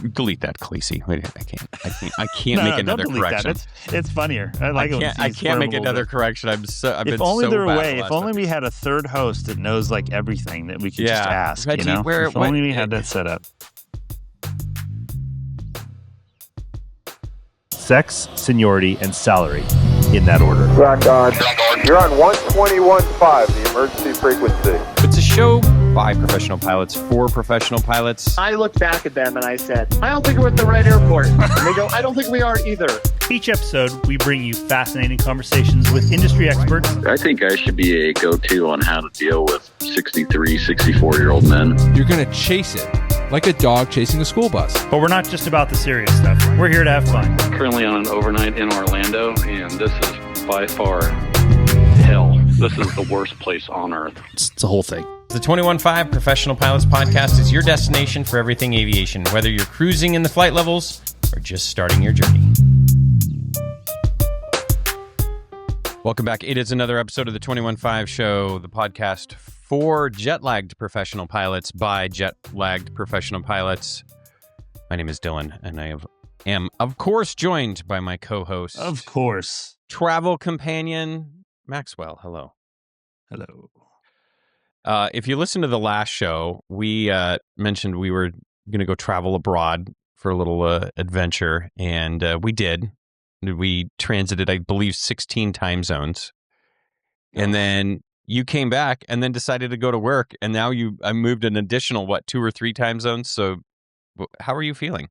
delete that, Khaleesi. Wait, I can't make another correction. It's funnier. I can't make another correction. If only they're a way. If only we had a third host that knows like everything that we could just ask. Reggie, if only we had that set up. Sex, seniority, and salary in that order. Rock on. You're on 121.5, the emergency frequency. It's a show by professional pilots for professional pilots. I looked back at them and I said, I don't think we're at the right airport. And they go, I don't think we are either. Each episode, we bring you fascinating conversations with industry experts. I think I should be a go-to on how to deal with 63, 64-year-old men. You're going to chase it like a dog chasing a school bus. But we're not just about the serious stuff. We're here to have fun. Currently on an overnight in Orlando, and this is by far hell. This is the worst place on earth. It's a whole thing. The 21.5 Professional Pilots Podcast is your destination for everything aviation, whether you're cruising in the flight levels or just starting your journey. Welcome back. It is another episode of the 21.5 Show, the podcast for jet-lagged professional pilots by jet-lagged professional pilots. My name is Dylan, and I am, of course, joined by my co-host. Of course. Travel companion, Maxwell. Hello. Hello. If you listen to the last show, we mentioned we were going to go travel abroad for a little adventure, and we did. We transited, I believe, 16 time zones. And then you came back and then decided to go to work, and now I moved an additional, 2 or 3 time zones? So how are you feeling?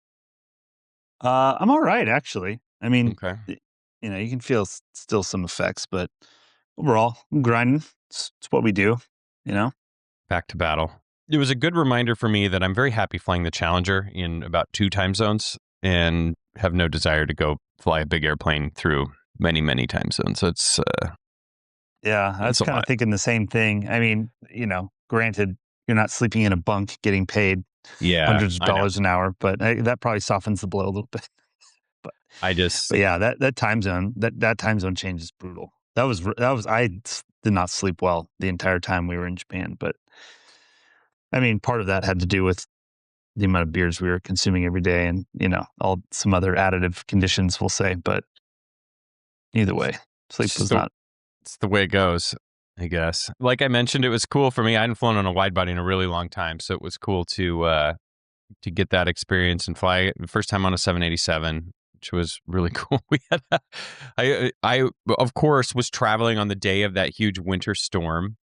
I'm all right, actually. I mean, okay. You can feel still some effects, but overall, I'm grinding. It's what we do, Back to battle. It was a good reminder for me that I'm very happy flying the Challenger in about 2 time zones and have no desire to go fly a big airplane through many, many time zones. So it's... yeah, I was kind of thinking the same thing. I mean, granted, you're not sleeping in a bunk getting paid hundreds of dollars an hour, but that probably softens the blow a little bit. But yeah, that time zone, that time zone change is brutal. That was I did not sleep well the entire time we were in Japan, but I mean, part of that had to do with the amount of beers we were consuming every day, and some other additive conditions, we'll say. But either way, sleep was not. It's the way it goes, I guess. Like I mentioned, it was cool for me. I hadn't flown on a wide body in a really long time, so it was cool to get that experience and fly the first time on a 787, which was really cool. We had I of course was traveling on the day of that huge winter storm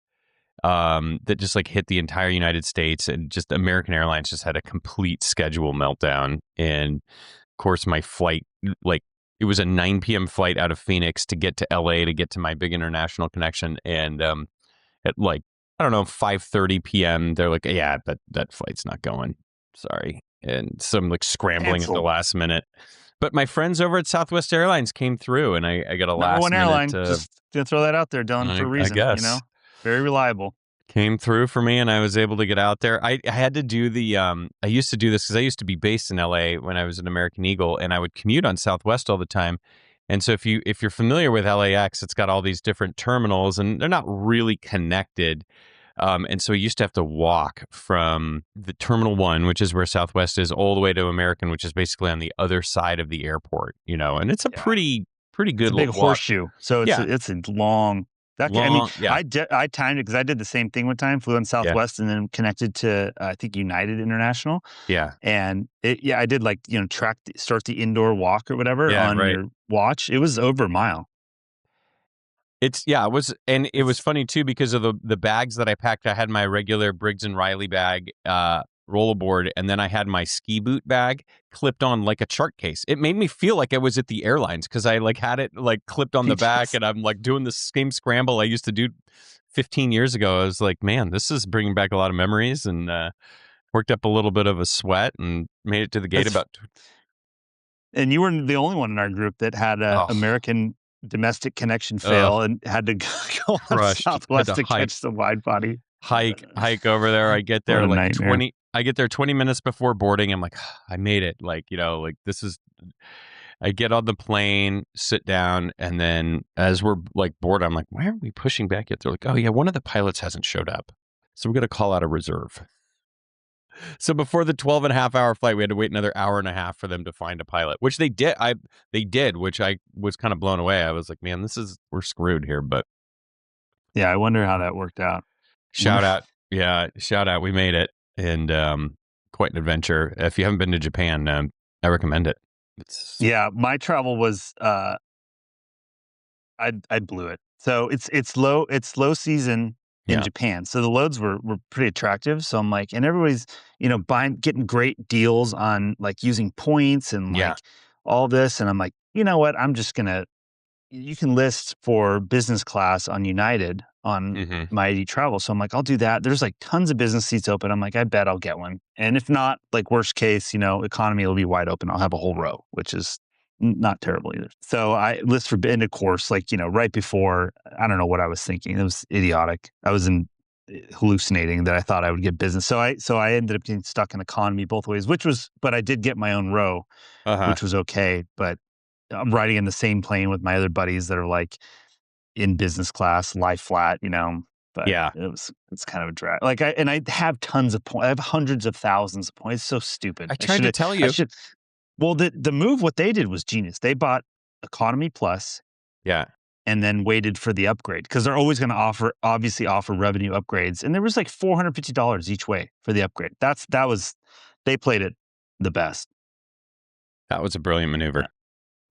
that just hit the entire United States, and just American Airlines just had a complete schedule meltdown. And of course, my flight, it was a 9 p.m. flight out of Phoenix to get to LA to get to my big international connection. And at 5:30 p.m., they're like, yeah, that flight's not going. Sorry. And so I'm scrambling at the last minute. But my friends over at Southwest Airlines came through, and I got a last minute. Airline. Just gonna throw that out there, Dylan, for a reason. I guess. Very reliable. Came through for me, and I was able to get out there. I had to do I used to do this because I used to be based in LA when I was an American Eagle, and I would commute on Southwest all the time. And so if you're familiar with LAX, it's got all these different terminals, and they're not really connected. And so I used to have to walk from the Terminal 1, which is where Southwest is, all the way to American, which is basically on the other side of the airport, and it's a pretty good it's a big walk. Horseshoe. So it's a long... I timed it because I did the same thing one time, flew on Southwest and then connected to, I think, United International. Yeah. And I did start the indoor walk or whatever on your watch. It was over a mile. It was funny too because of the bags that I packed. I had my regular Briggs and Riley bag, rollerboard, and then I had my ski boot bag clipped on like a chart case. It made me feel like I was at the airlines because I had it clipped on the back, and I'm doing the same scramble I used to do 15 years ago. I was like, man, this is bringing back a lot of memories, and worked up a little bit of a sweat and made it to the gate And you were the only one in our group that had American domestic connection fail and had to go on Southwest to catch the wide body. Hike over there. I get there 20. I get there 20 minutes before boarding. I'm like, I made it. This is. I get on the plane, sit down, and then as we're bored, I'm like, why aren't we pushing back yet? They're like, oh yeah, one of the pilots hasn't showed up, so we're gonna call out a reserve. So before the 12.5-hour flight, we had to wait another hour and a half for them to find a pilot, which they did. They did, which I was kind of blown away. I was like, man, we're screwed here. But yeah, I wonder how that worked out. Shout out. We made it. And quite an adventure. If you haven't been to Japan, I recommend it. Yeah, my travel was I blew it. So it's low season in Japan. So the loads were pretty attractive. So I'm like, and everybody's, getting great deals on like using points and like all this. And I'm like, you know what? You can list for business class on United on my ID Travel. So I'm like, I'll do that. There's like tons of business seats open. I'm like, I bet I'll get one. And if not, like worst case, economy will be wide open. I'll have a whole row, which is not terrible either. So I list for, and of course, like, right before, I don't know what I was thinking. It was idiotic. I was hallucinating that I thought I would get business. So I ended up getting stuck in economy both ways, but I did get my own row, which was okay. But I'm riding in the same plane with my other buddies that are like in business class, lie flat, but it's kind of a drag. Like I have tons of points. I have hundreds of thousands of points. It's so stupid. I tried to tell you. Well, the move, what they did was genius. They bought Economy Plus. Yeah. And then waited for the upgrade because they're always going to offer revenue upgrades. And there was like $450 each way for the upgrade. They played it the best. That was a brilliant maneuver.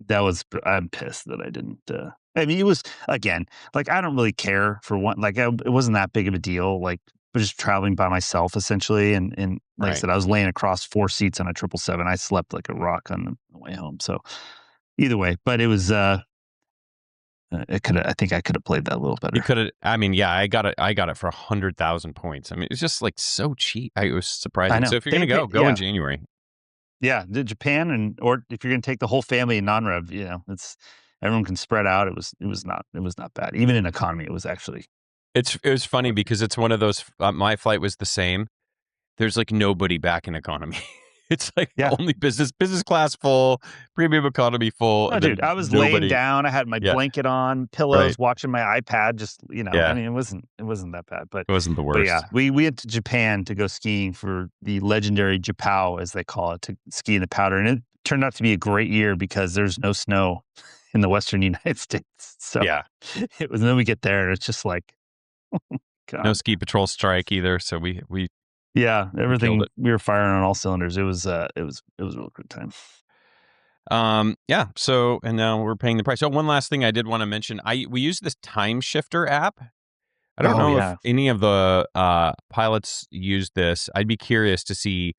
I'm pissed that I didn't. I mean, it was, again, like, I don't really care for one, like, it wasn't that big of a deal. Like, but just traveling by myself essentially. And like I said, I was laying across 4 seats on a 777. I slept like a rock on the way home. So either way, but it was, I think I could have played that a little better. You could have, I mean, yeah, I got it for 100,000 points. I mean, it's just like so cheap. It was surprising. So if you're going to go in January. Yeah, the Japan, or if you're going to take the whole family in non-rev, everyone can spread out. It was not bad. Even in economy, it was actually. It was funny because it's one of those. My flight was the same. There's like nobody back in economy. It's like only business class full, premium economy full. Oh, dude, I was laying down. I had my blanket on, pillows, watching my iPad. Just I mean, it wasn't that bad, but it wasn't the worst. But yeah, we went to Japan to go skiing for the legendary Japao, as they call it, to ski in the powder, and it turned out to be a great year because there's no snow in the Western United States. So it was. And then we get there, and it's just like, oh my God. No ski patrol strike either. So we. Yeah, everything, we were firing on all cylinders. It was a real good time. So, and now we're paying the price. So one last thing I did want to mention, we use this Time Shifter app. I don't know if any of the pilots use this. I'd be curious to see.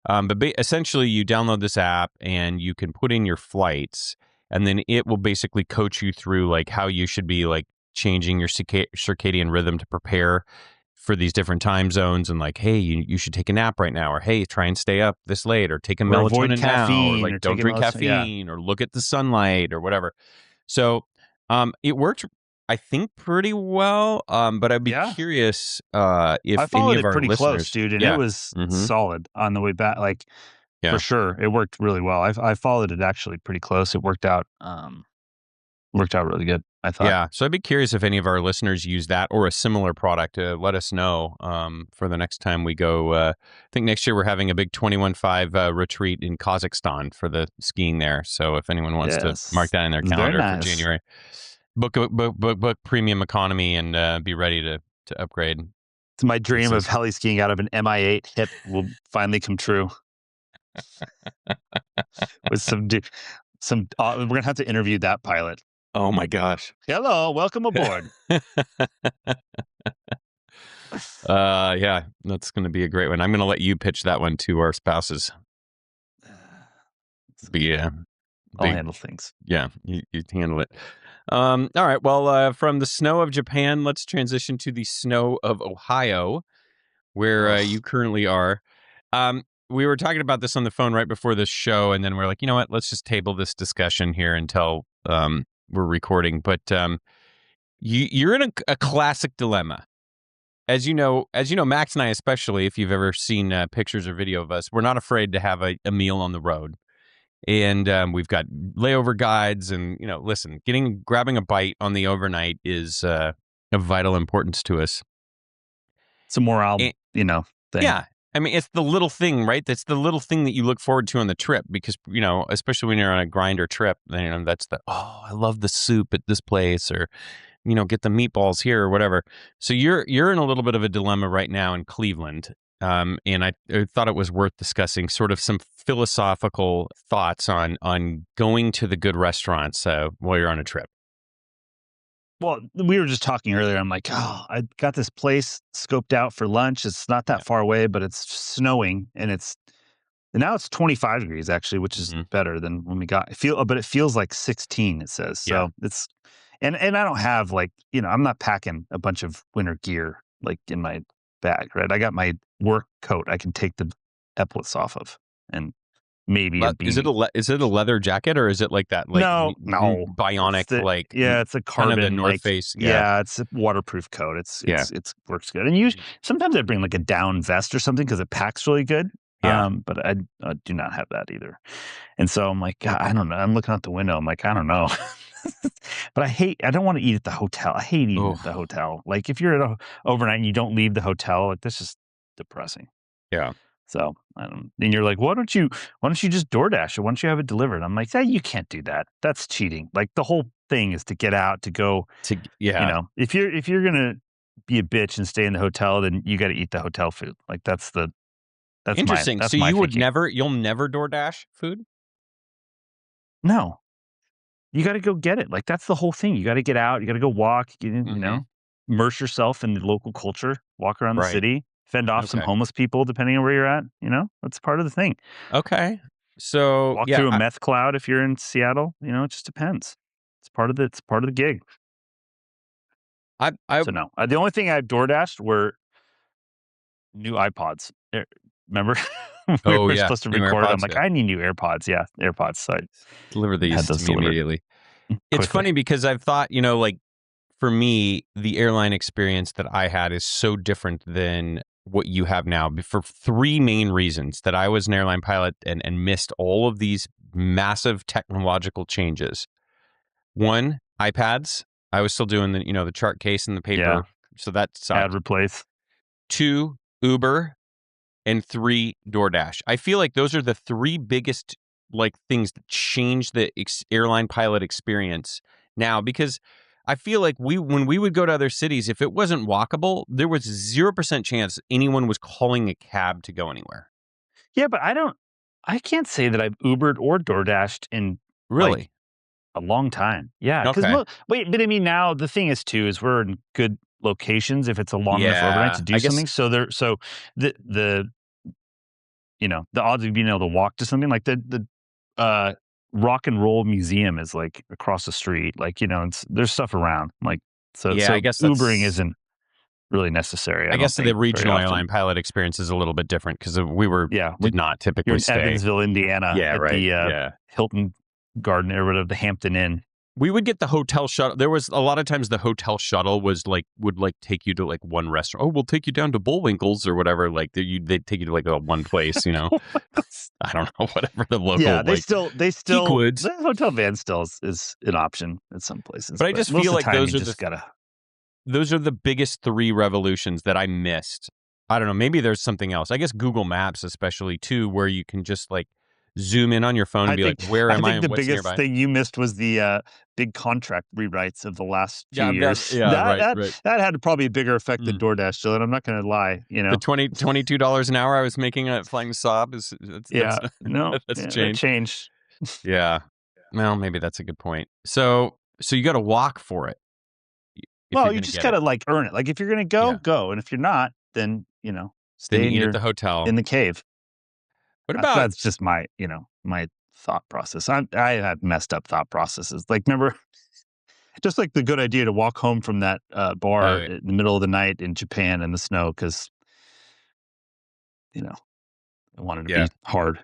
But essentially, you download this app and you can put in your flights, and then it will basically coach you through like how you should be like changing your circadian rhythm to prepare for these different time zones, and like, hey, you should take a nap right now, or hey, try and stay up this late, or take a melatonin now, or like don't drink caffeine, or look at the sunlight, or whatever. So it worked, I think, pretty well. But I'd be curious if I followed any of it our pretty listeners, close, dude, and it was solid on the way back. Like for sure, it worked really well. I followed it actually pretty close. It worked out really good, I thought. Yeah, so I'd be curious if any of our listeners use that or a similar product. Let us know for the next time we go. I think next year we're having a big 21.5 retreat in Kazakhstan for the skiing there. So if anyone wants to mark that in their calendar for January, book premium economy and be ready to upgrade. It's my dream of heli skiing out of an Mi-8 hip will finally come true. With we're gonna have to interview that pilot. Oh my gosh. Hello, welcome aboard. Yeah, that's going to be a great one. I'm going to let you pitch that one to our spouses. I'll handle things. Yeah, you handle it. All right. Well, from the snow of Japan, let's transition to the snow of Ohio, where you currently are. We were talking about this on the phone right before this show, and then we're like, you know what? Let's just table this discussion here until we're recording. But you're in a classic dilemma. As you know, Max and I, especially, if you've ever seen pictures or video of us, we're not afraid to have a meal on the road. And we've got layover guides, and listen, grabbing a bite on the overnight is of vital importance to us. It's a morale, thing. Yeah, I mean, it's the little thing, right? That's the little thing that you look forward to on the trip because, especially when you're on a grinder trip, then, that's I love the soup at this place or, get the meatballs here or whatever. So you're in a little bit of a dilemma right now in Cleveland. And I thought it was worth discussing sort of some philosophical thoughts on going to the good restaurants while you're on a trip. Well, we were just talking earlier. I'm like, I got this place scoped out for lunch. It's not that far away, but it's snowing and now it's 25 degrees actually, which is better than when we got but it feels like 16, it says. So it's, and I don't have I'm not packing a bunch of winter gear like in my bag, right? I got my work coat I can take the epaulets off of and maybe a beanie. Is it a leather jacket or is it like that? No, bionic, it's a carbon, kind of the North Face. Yeah, it's a waterproof coat. It's works good. And sometimes I bring like a down vest or something because it packs really good. Yeah. But I do not have that either. And so I'm like, God, I don't know. I'm looking out the window. I'm like, I don't know. But I don't want to eat at the hotel. I hate eating at the hotel. Like if you're at overnight and you don't leave the hotel, like this is depressing. Yeah. So and you're like, why don't you just DoorDash it? Why don't you have it delivered? I'm like, you can't do that. That's cheating. Like the whole thing is to get out, to go if you're gonna be a bitch and stay in the hotel, then you got to eat the hotel food. Like that's interesting. That's so my you'll thinking. never DoorDash food? No, you got to go get it. Like that's the whole thing. You got to get out. You got to go walk. Immerse yourself in the local culture. Walk around the city. Fend off some homeless people, depending on where you're at. That's part of the thing. Okay. So walk through a meth cloud if you're in Seattle. It just depends. It's part of the gig. So no, the only thing I've DoorDashed were new iPods. Remember? we were supposed to record. I'm like, I need new AirPods. Yeah, AirPods. So I deliver these to me immediately. It's funny because I've thought, for me, the airline experience that I had is so different than what you have now for three main reasons: that I was an airline pilot and missed all of these massive technological changes. One, iPads. I was still doing the chart case and the paper. So that sucked. Add replace. Two, Uber. And three, DoorDash. I feel like those are the three biggest things that change the airline pilot experience now, because I feel like when we would go to other cities, if it wasn't walkable, there was 0% chance anyone was calling a cab to go anywhere. Yeah, but I can't say that I've Ubered or DoorDashed in really a long time. Yeah. Okay. But I mean, now the thing is too, is we're in good locations if it's a long enough overnight to do something. So the odds of being able to walk to something like the Rock and Roll Museum is like across the street. Like, there's stuff around. Like, so I guess Ubering isn't really necessary. I guess the regional airline pilot experience is a little bit different because we did not typically you're in stay. Evansville, Indiana. Yeah, right. The Hilton Garden or whatever, the Hampton Inn. We would get the hotel shuttle. There was a lot of times the hotel shuttle would take you to one restaurant. Oh, we'll take you down to Bullwinkle's or whatever. They'd take you to one place, I don't know, whatever the local. Yeah, they still Peakwoods. The hotel van still is an option at some places. But I just feel like those are the biggest three revolutions that I missed. I don't know. Maybe there's something else. I guess Google Maps, especially too, where you can just zoom in on your phone and be like, where am I? I think the biggest thing you missed was the big contract rewrites of the last few years. Right. That had probably a bigger effect than DoorDash, Jill, and I'm not going to lie. The $22 an hour I was making at flying Saab that's changed. Yeah. Well, maybe that's a good point. So you got to walk for it. Well, you just got to earn it. Like if you're going to go, and if you're not, then stay at the hotel in the cave. What about that's just my my thought process. I have messed up thought processes. Like remember, just like the good idea to walk home from that bar in the middle of the night in Japan in the snow because I wanted to be hard.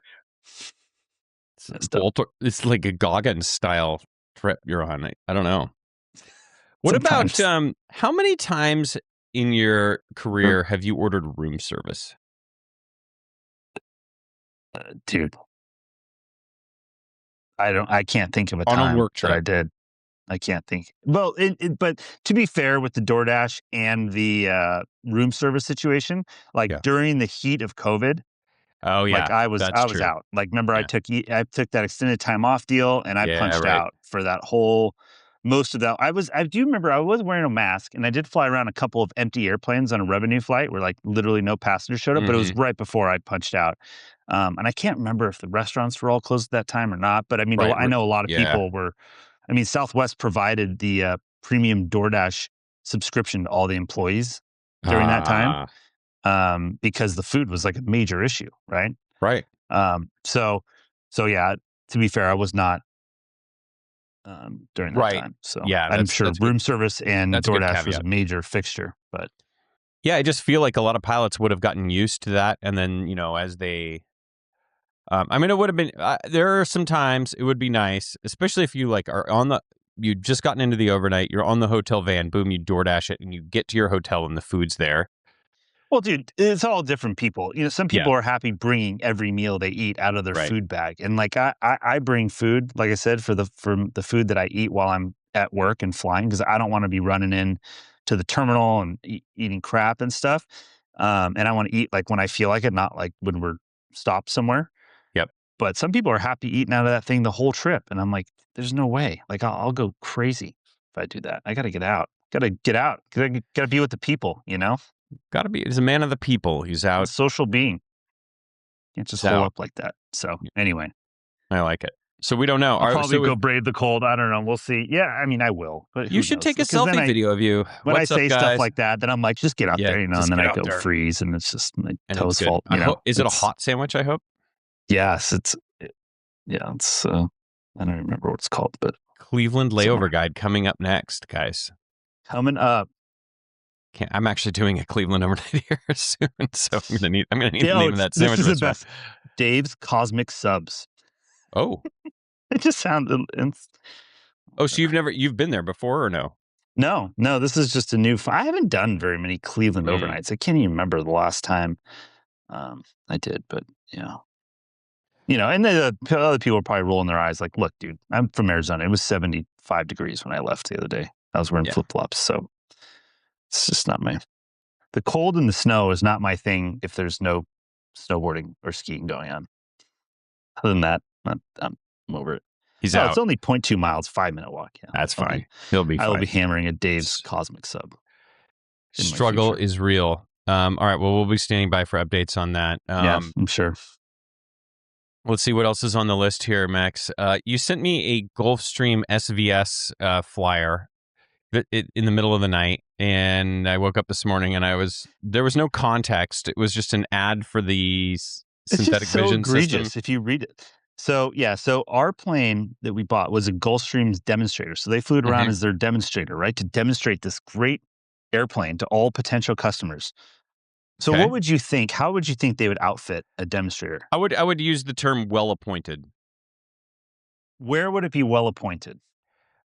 It's like a Goggins style trip you're on. I don't know. What about how many times in your career have you ordered room service? Dude, I can't think of a time on a work that I did. I can't think. Well, but to be fair with the DoorDash and the room service situation, like during the heat of COVID, oh yeah, like I was true. out. Like remember, I took that extended time off deal, and I punched out for that whole most of that. I do remember I was wearing a mask, and I did fly around a couple of empty airplanes on a revenue flight where like literally no passengers showed up, but it was right before I punched out. And I can't remember if the restaurants were all closed at that time or not. But I mean, I know a lot of people were. I mean, Southwest provided the premium DoorDash subscription to all the employees during that time because the food was like a major issue, right? Right. So yeah, to be fair, I was not during that time. So yeah, I'm sure room service and DoorDash was a major fixture, but yeah, I just feel like a lot of pilots would have gotten used to that. And then, as they, I mean, it would have been, there are some times it would be nice, especially if you like are you've just gotten into the overnight, you're on the hotel van, boom, you DoorDash it and you get to your hotel and the food's there. Well, dude, it's all different people. Some people are happy bringing every meal they eat out of their food bag. And like, I bring food, like I said, for the food that I eat while I'm at work and flying, because I don't want to be running in to the terminal and eating crap and stuff. And I want to eat like when I feel like it, not like when we're stopped somewhere. Yep. But some people are happy eating out of that thing the whole trip. And I'm like, there's no way. Like, I'll go crazy if I do that. I got to get out. Got to get out. Got to be with the people, Got to be. He's a man of the people. He's out. A social being. Can't just hole up like that. So anyway. I like it. So we don't know. I'll probably go brave the cold. I don't know. We'll see. Yeah, I mean, I will. But you should take a selfie video of you. When I say stuff like that, then I'm like, just get out there, and then I go freeze, and it's just my toes fault. Is it a hot sandwich, I hope? Yes, it's I don't remember what it's called, but Cleveland Layover Guide coming up next, guys. Coming up. I'm actually doing a Cleveland overnight here soon, so I'm gonna need the name of that sandwich. This is the best. Dave's Cosmic Subs. Oh, it just sounded. Oh, so you've been there before or no? No. This is just a new. I haven't done very many Cleveland overnights. I can't even remember the last time I did, but and the other people are probably rolling their eyes like, "Look, dude, I'm from Arizona. It was 75 degrees when I left the other day. I was wearing flip flops, so." It's just not the cold and the snow is not my thing if there's no snowboarding or skiing going on. Other than that, I'm over it. He's out. It's only 0.2 miles, 5-minute walk. Yeah, that's fine. He'll be fine. I will be hammering a Dave's Cosmic Sub. Struggle is real. All right. Well, we'll be standing by for updates on that. Yeah, I'm sure. Let's see what else is on the list here, Max. You sent me a Gulfstream SVS flyer in the middle of the night, and I woke up this morning and there was no context. It was just an ad for the synthetic vision egregious system. If you read it. So our plane that we bought was a Gulfstream's demonstrator. So they flew it around as their demonstrator, right? To demonstrate this great airplane to all potential customers. So what would you think? How would you think they would outfit a demonstrator? I would use the term well appointed. Where would it be well appointed?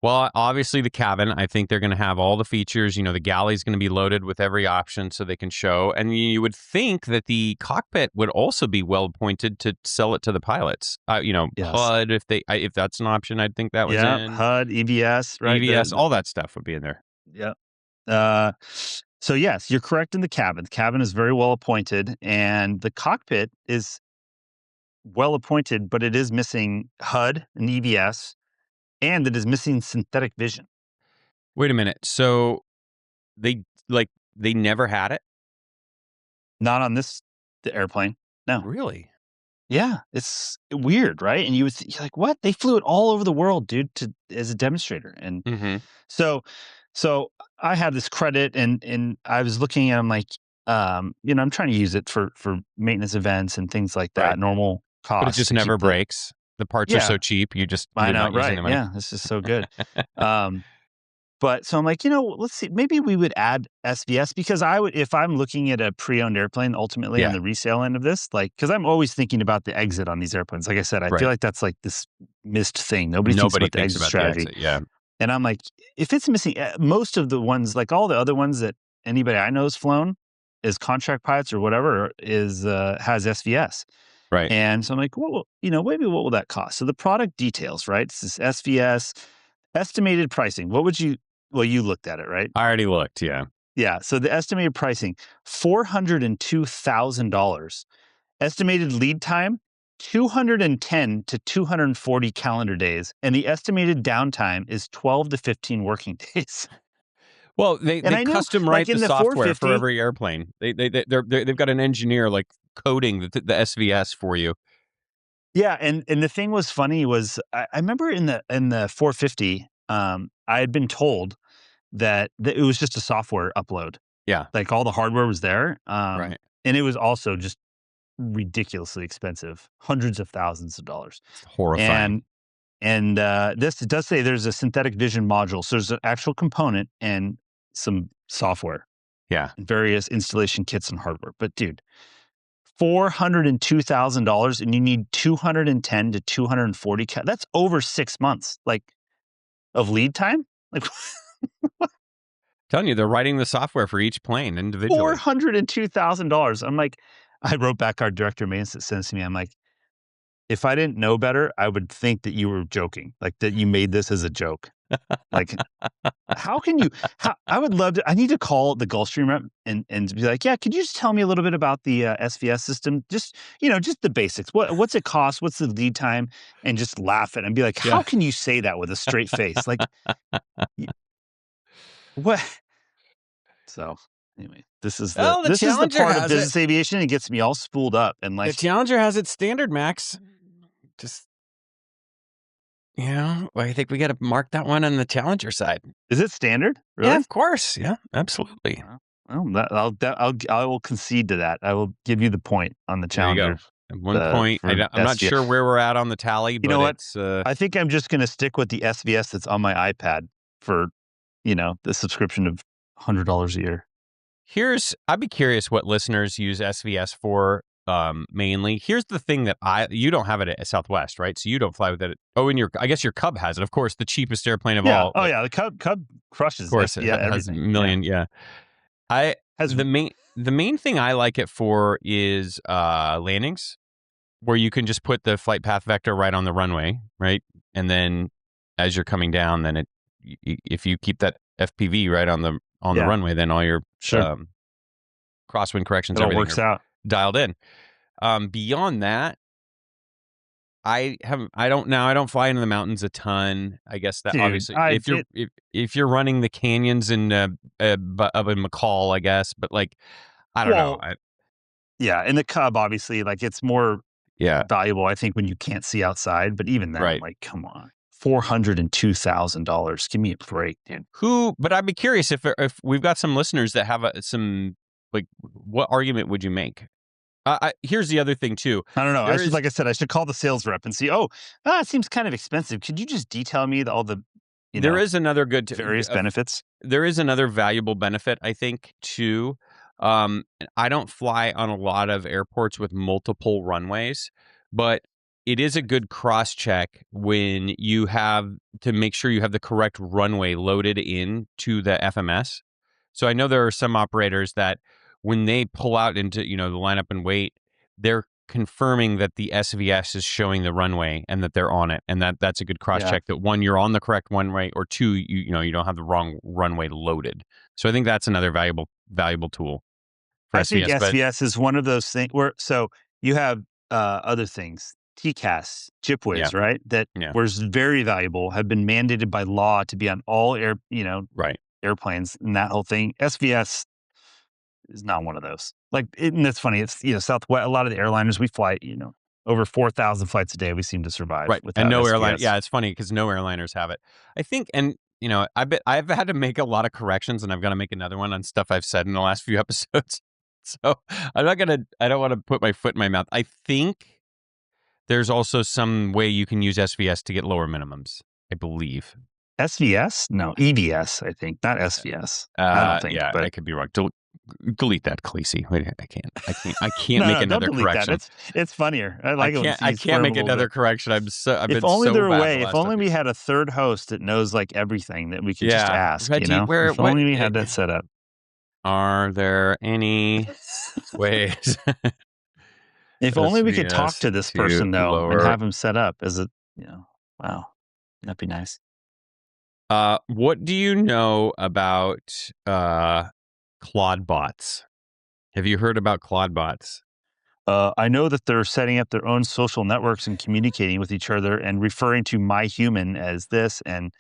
Well, obviously the cabin, I think they're going to have all the features. The galley's going to be loaded with every option so they can show. And you would think that the cockpit would also be well appointed to sell it to the pilots. HUD, if that's an option, I'd think that was in. HUD, EBS, right? EBS, all that stuff would be in there. Yeah. So yes, you're correct in the cabin. The cabin is very well appointed, and the cockpit is well appointed, but it is missing HUD and EBS. And it is missing synthetic vision. Wait a minute. So they never had it? Not on the airplane. No. Really? Yeah. It's weird, right? And you're like, what? They flew it all over the world, dude, as a demonstrator. And so I had this credit, and I was looking at them like, I'm trying to use it for maintenance events and things like that. Right. Normal cost. But it just never breaks. The parts are so cheap, you just I know, right? Yeah, this is so good. But so I'm like, let's see. Maybe we would add SVS, because I would, if I'm looking at a pre-owned airplane, ultimately on the resale end of this, because I'm always thinking about the exit on these airplanes. Like I said, I feel like that's like this missed thing. Nobody thinks about the exit strategy. And I'm like, if it's missing, most of the ones, like all the other ones that anybody I know has flown as contract pilots or whatever, has SVS. Right. And so I'm like, well, maybe what will that cost? So the product details, right? It's this SVS estimated pricing. What would you? Well, you looked at it, right? I already looked. Yeah. Yeah. So the estimated pricing, $402,000. Estimated lead time, 210 to 240 calendar days, and the estimated downtime is 12 to 15 working days. Well, they custom write the software for every airplane. They've got an engineer like coding the SVS for you. Yeah, and the thing was funny was I remember in the 450, I had been told that it was just a software upload. Yeah, like all the hardware was there, right, and it was also just ridiculously expensive, hundreds of thousands of dollars. It's horrifying. And this it does say there's a synthetic vision module, so there's an actual component and some software. Yeah, and various installation kits and hardware. But dude, $402,000, and you need 210 to 240. That's over 6 months, like of lead time. Like, telling you, they're writing the software for each plane individually. $402,000. I'm like, I wrote back our director of maintenance that sends to me. I'm like, if I didn't know better, I would think that you were joking, like that you made this as a joke. Like, how can you? I would love to. I need to call the Gulfstream rep and be like, yeah, could you just tell me a little bit about the SVS system? Just just the basics. What's it cost? What's the lead time? And just laugh at it and be like, how can you say that with a straight face? Like, what? So anyway, this is the part of business aviation. It gets me all spooled up and like the Challenger has its standard, Max. Just I think we got to mark that one on the Challenger side. Is it standard? Really? Yeah, of course. Yeah, absolutely. Well, I will concede to that. I will give you the point on the Challenger. At one point, I'm not sure where we're at on the tally. But you know what? I think I'm just going to stick with the SVS that's on my iPad for the subscription of $100 a year. I'd be curious what listeners use SVS for. Mainly. Here's the thing that you don't have it at Southwest, right? So you don't fly with it. Oh, I guess your Cub has it. Of course, the cheapest airplane of all. Oh yeah, the Cub crushes. Of course, it has a million. Yeah. The main thing I like it for is landings, where you can just put the flight path vector right on the runway, right? And then as you're coming down, then if you keep that FPV right on the runway, then all your crosswind corrections, everything works out. Dialed in. Beyond that, I don't fly into the mountains a ton. I guess that obviously if you're running the canyons up in McCall, I guess, but like I don't know. And the Cub obviously, like, it's more valuable, I think, when you can't see outside. But even then, like, come on, $402,000. Give me a break, dude. But I'd be curious if we've got some listeners that have some, like, what argument would you make? Here's the other thing too. I don't know. Like I said, I should call the sales rep and see. It seems kind of expensive. Could you just detail me all the? There is another good various benefits. There is another valuable benefit, I think, too. I don't fly on a lot of airports with multiple runways, but it is a good cross check when you have to make sure you have the correct runway loaded in to the FMS. So I know there are some operators that, when they pull out into the lineup and wait, they're confirming that the SVS is showing the runway and that they're on it, and that's a good cross check that, one, you're on the correct runway, or two, you don't have the wrong runway loaded. So I think that's another valuable tool for SVS. I think SVS is one of those things where you have other things, TCAS, JIPWIS, right? That was very valuable, have been mandated by law to be on all airplanes, and that whole thing. SVS is not one of those. Like, and that's funny. It's Southwest. A lot of the airliners we fly, over 4,000 flights a day. We seem to survive, right? And no airline. Yeah, it's funny because no airliners have it. I think, and I bet I've had to make a lot of corrections, and I've got to make another one on stuff I've said in the last few episodes. So I don't want to put my foot in my mouth. I think there's also some way you can use SVS to get lower minimums, I believe. SVS? No, EVS, I think, not SVS. I don't think. Yeah, but I could be wrong. Delete that, Khaleesi. Wait, I can't make another correction. It's funnier. I can't make another correction. If only there were a way. If only we had a third host that knows like everything that we could just ask. If only we had that set up. Are there any ways? If only we could talk to this person though and have him set up as a. Wow, that'd be nice. What do you know about Clawdbots? Have you heard about Clawdbots? I know that they're setting up their own social networks and communicating with each other and referring to my human as this and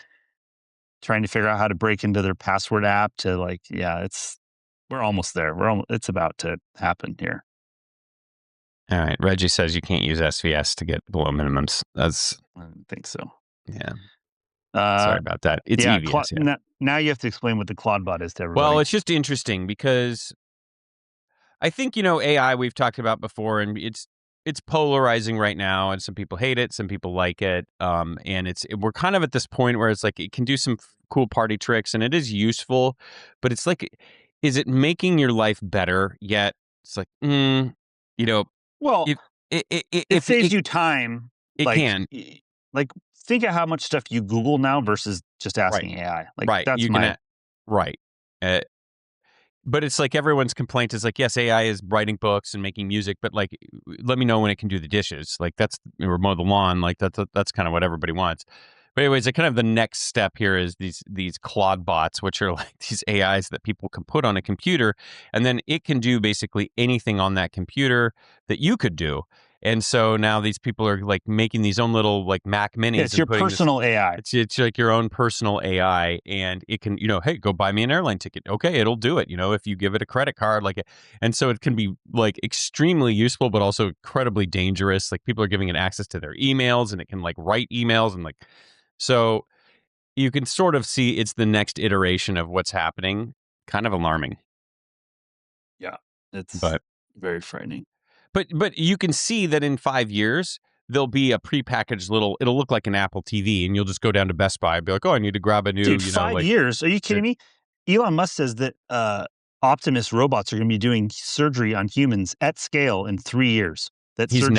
trying to figure out how to break into their password app to we're almost there. It's about to happen here. All right. Reggie says you can't use SVS to get below minimums. I don't think so. Yeah. Sorry about that. It's EVS. Now you have to explain what the Clawdbot is to everybody. Well, it's just interesting because I think, AI we've talked about before, and it's polarizing right now, and some people hate it, some people like it. And we're kind of at this point where it's like it can do some cool party tricks and it is useful, but it's like, is it making your life better yet? It's like, well, it saves you time. It can. Like, think of how much stuff you Google now versus just asking AI. Like, right. That's right. But it's like everyone's complaint is like, yes, AI is writing books and making music, but like, let me know when it can do the dishes. Like or mow the lawn. Like that's kind of what everybody wants. But anyways, kind of the next step here is these Clawdbots, which are like these AIs that people can put on a computer, and then it can do basically anything on that computer that you could do. And so now these people are like making these own little like Mac Minis. It's your personal AI. It's like your own personal AI, and it can, hey, go buy me an airline ticket. Okay, it'll do it. If you give it a credit card, and so it can be like extremely useful, but also incredibly dangerous. Like people are giving it access to their emails, and it can like write emails, and like, so you can sort of see it's the next iteration of what's happening. Kind of alarming. Yeah, it's very frightening. But you can see that in 5 years, there'll be a prepackaged it'll look like an Apple TV, and you'll just go down to Best Buy and be like, oh, I need to grab a new, Dude, 5 years? Are you kidding me? Elon Musk says that Optimus robots are going to be doing surgery on humans at scale in 3 years. That he's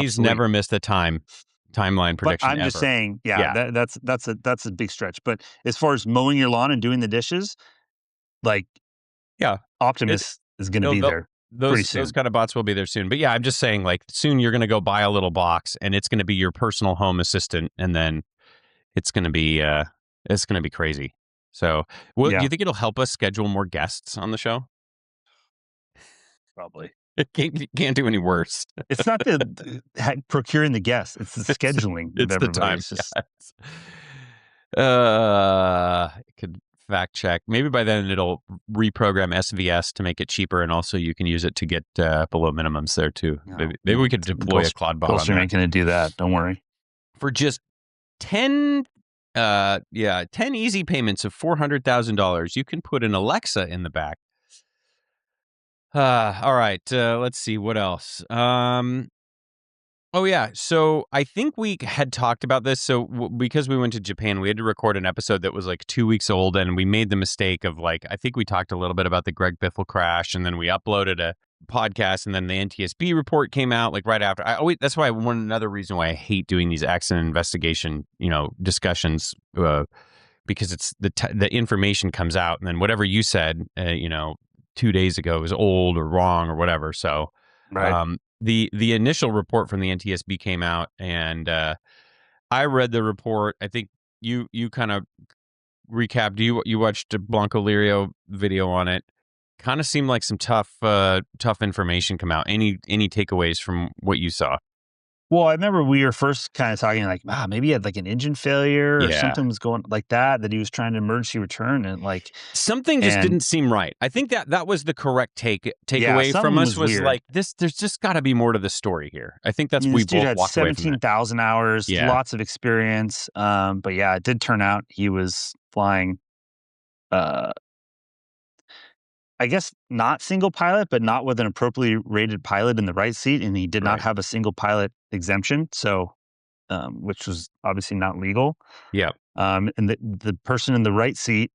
he's never missed a timeline prediction. But I'm just saying, that's a big stretch. But as far as mowing your lawn and doing the dishes, Optimus is going to be there. Those kind of bots will be there soon. But yeah, I'm just saying, like, soon you're going to go buy a little box, and it's going to be your personal home assistant, and then it's going to be crazy. So, do you think it'll help us schedule more guests on the show? Probably. It can't do any worse. It's not the procuring the guests; it's the scheduling. It's the time. It could fact check. Maybe by then it'll reprogram SVS to make it cheaper, and also you can use it to get below minimums there too. Maybe we could deploy a Clawdbot. Gulfstream ain't going to do that. Don't worry. For just 10 easy payments of $400,000, you can put an Alexa in the back. All right. Let's see what else. Oh, yeah. So I think we had talked about this. So because we went to Japan, we had to record an episode that was like 2 weeks old. And we made the mistake of I think we talked a little bit about the Greg Biffle crash. And then we uploaded a podcast. And then the NTSB report came out right after. That's why another reason why I hate doing these accident investigation, discussions, because it's the information comes out. And then whatever you said, 2 days ago is old or wrong or whatever. So, right. The initial report from the NTSB came out, and I read the report. I think you kind of recapped. You watched a Blanco Lirio video on it. Kind of seemed like some tough information come out. Any takeaways from what you saw? Well, I remember we were first kind of talking like, maybe he had like an engine failure or something was going like that he was trying to emergency return, and like something just didn't seem right. I think that was the correct takeaway from us was like this. There's just got to be more to the story here. I think that's we both walked away from. 17,000 hours, lots of experience. But yeah, it did turn out he was flying. I guess not single pilot, but not with an appropriately rated pilot in the right seat, and he did not have a single pilot exemption, so which was obviously not legal. Yeah. And the person in the right seat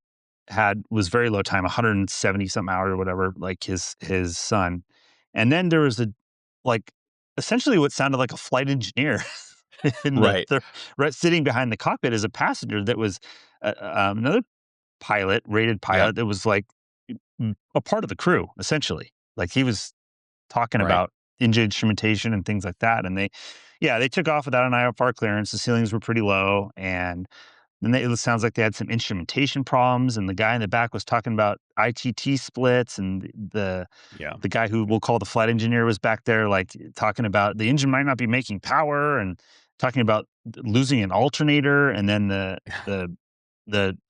was very low time, 170 something hours or whatever, like his son. And then there was essentially what sounded like a flight engineer sitting behind the cockpit as a passenger that was another rated pilot that was like a part of the crew, essentially. Like he was talking about engine instrumentation and things like that. And they took off without an IFR clearance. The ceilings were pretty low. And And it sounds like they had some instrumentation problems, and the guy in the back was talking about ITT splits, and the guy who we'll call the flight engineer was back there like talking about the engine might not be making power, and talking about losing an alternator, and then the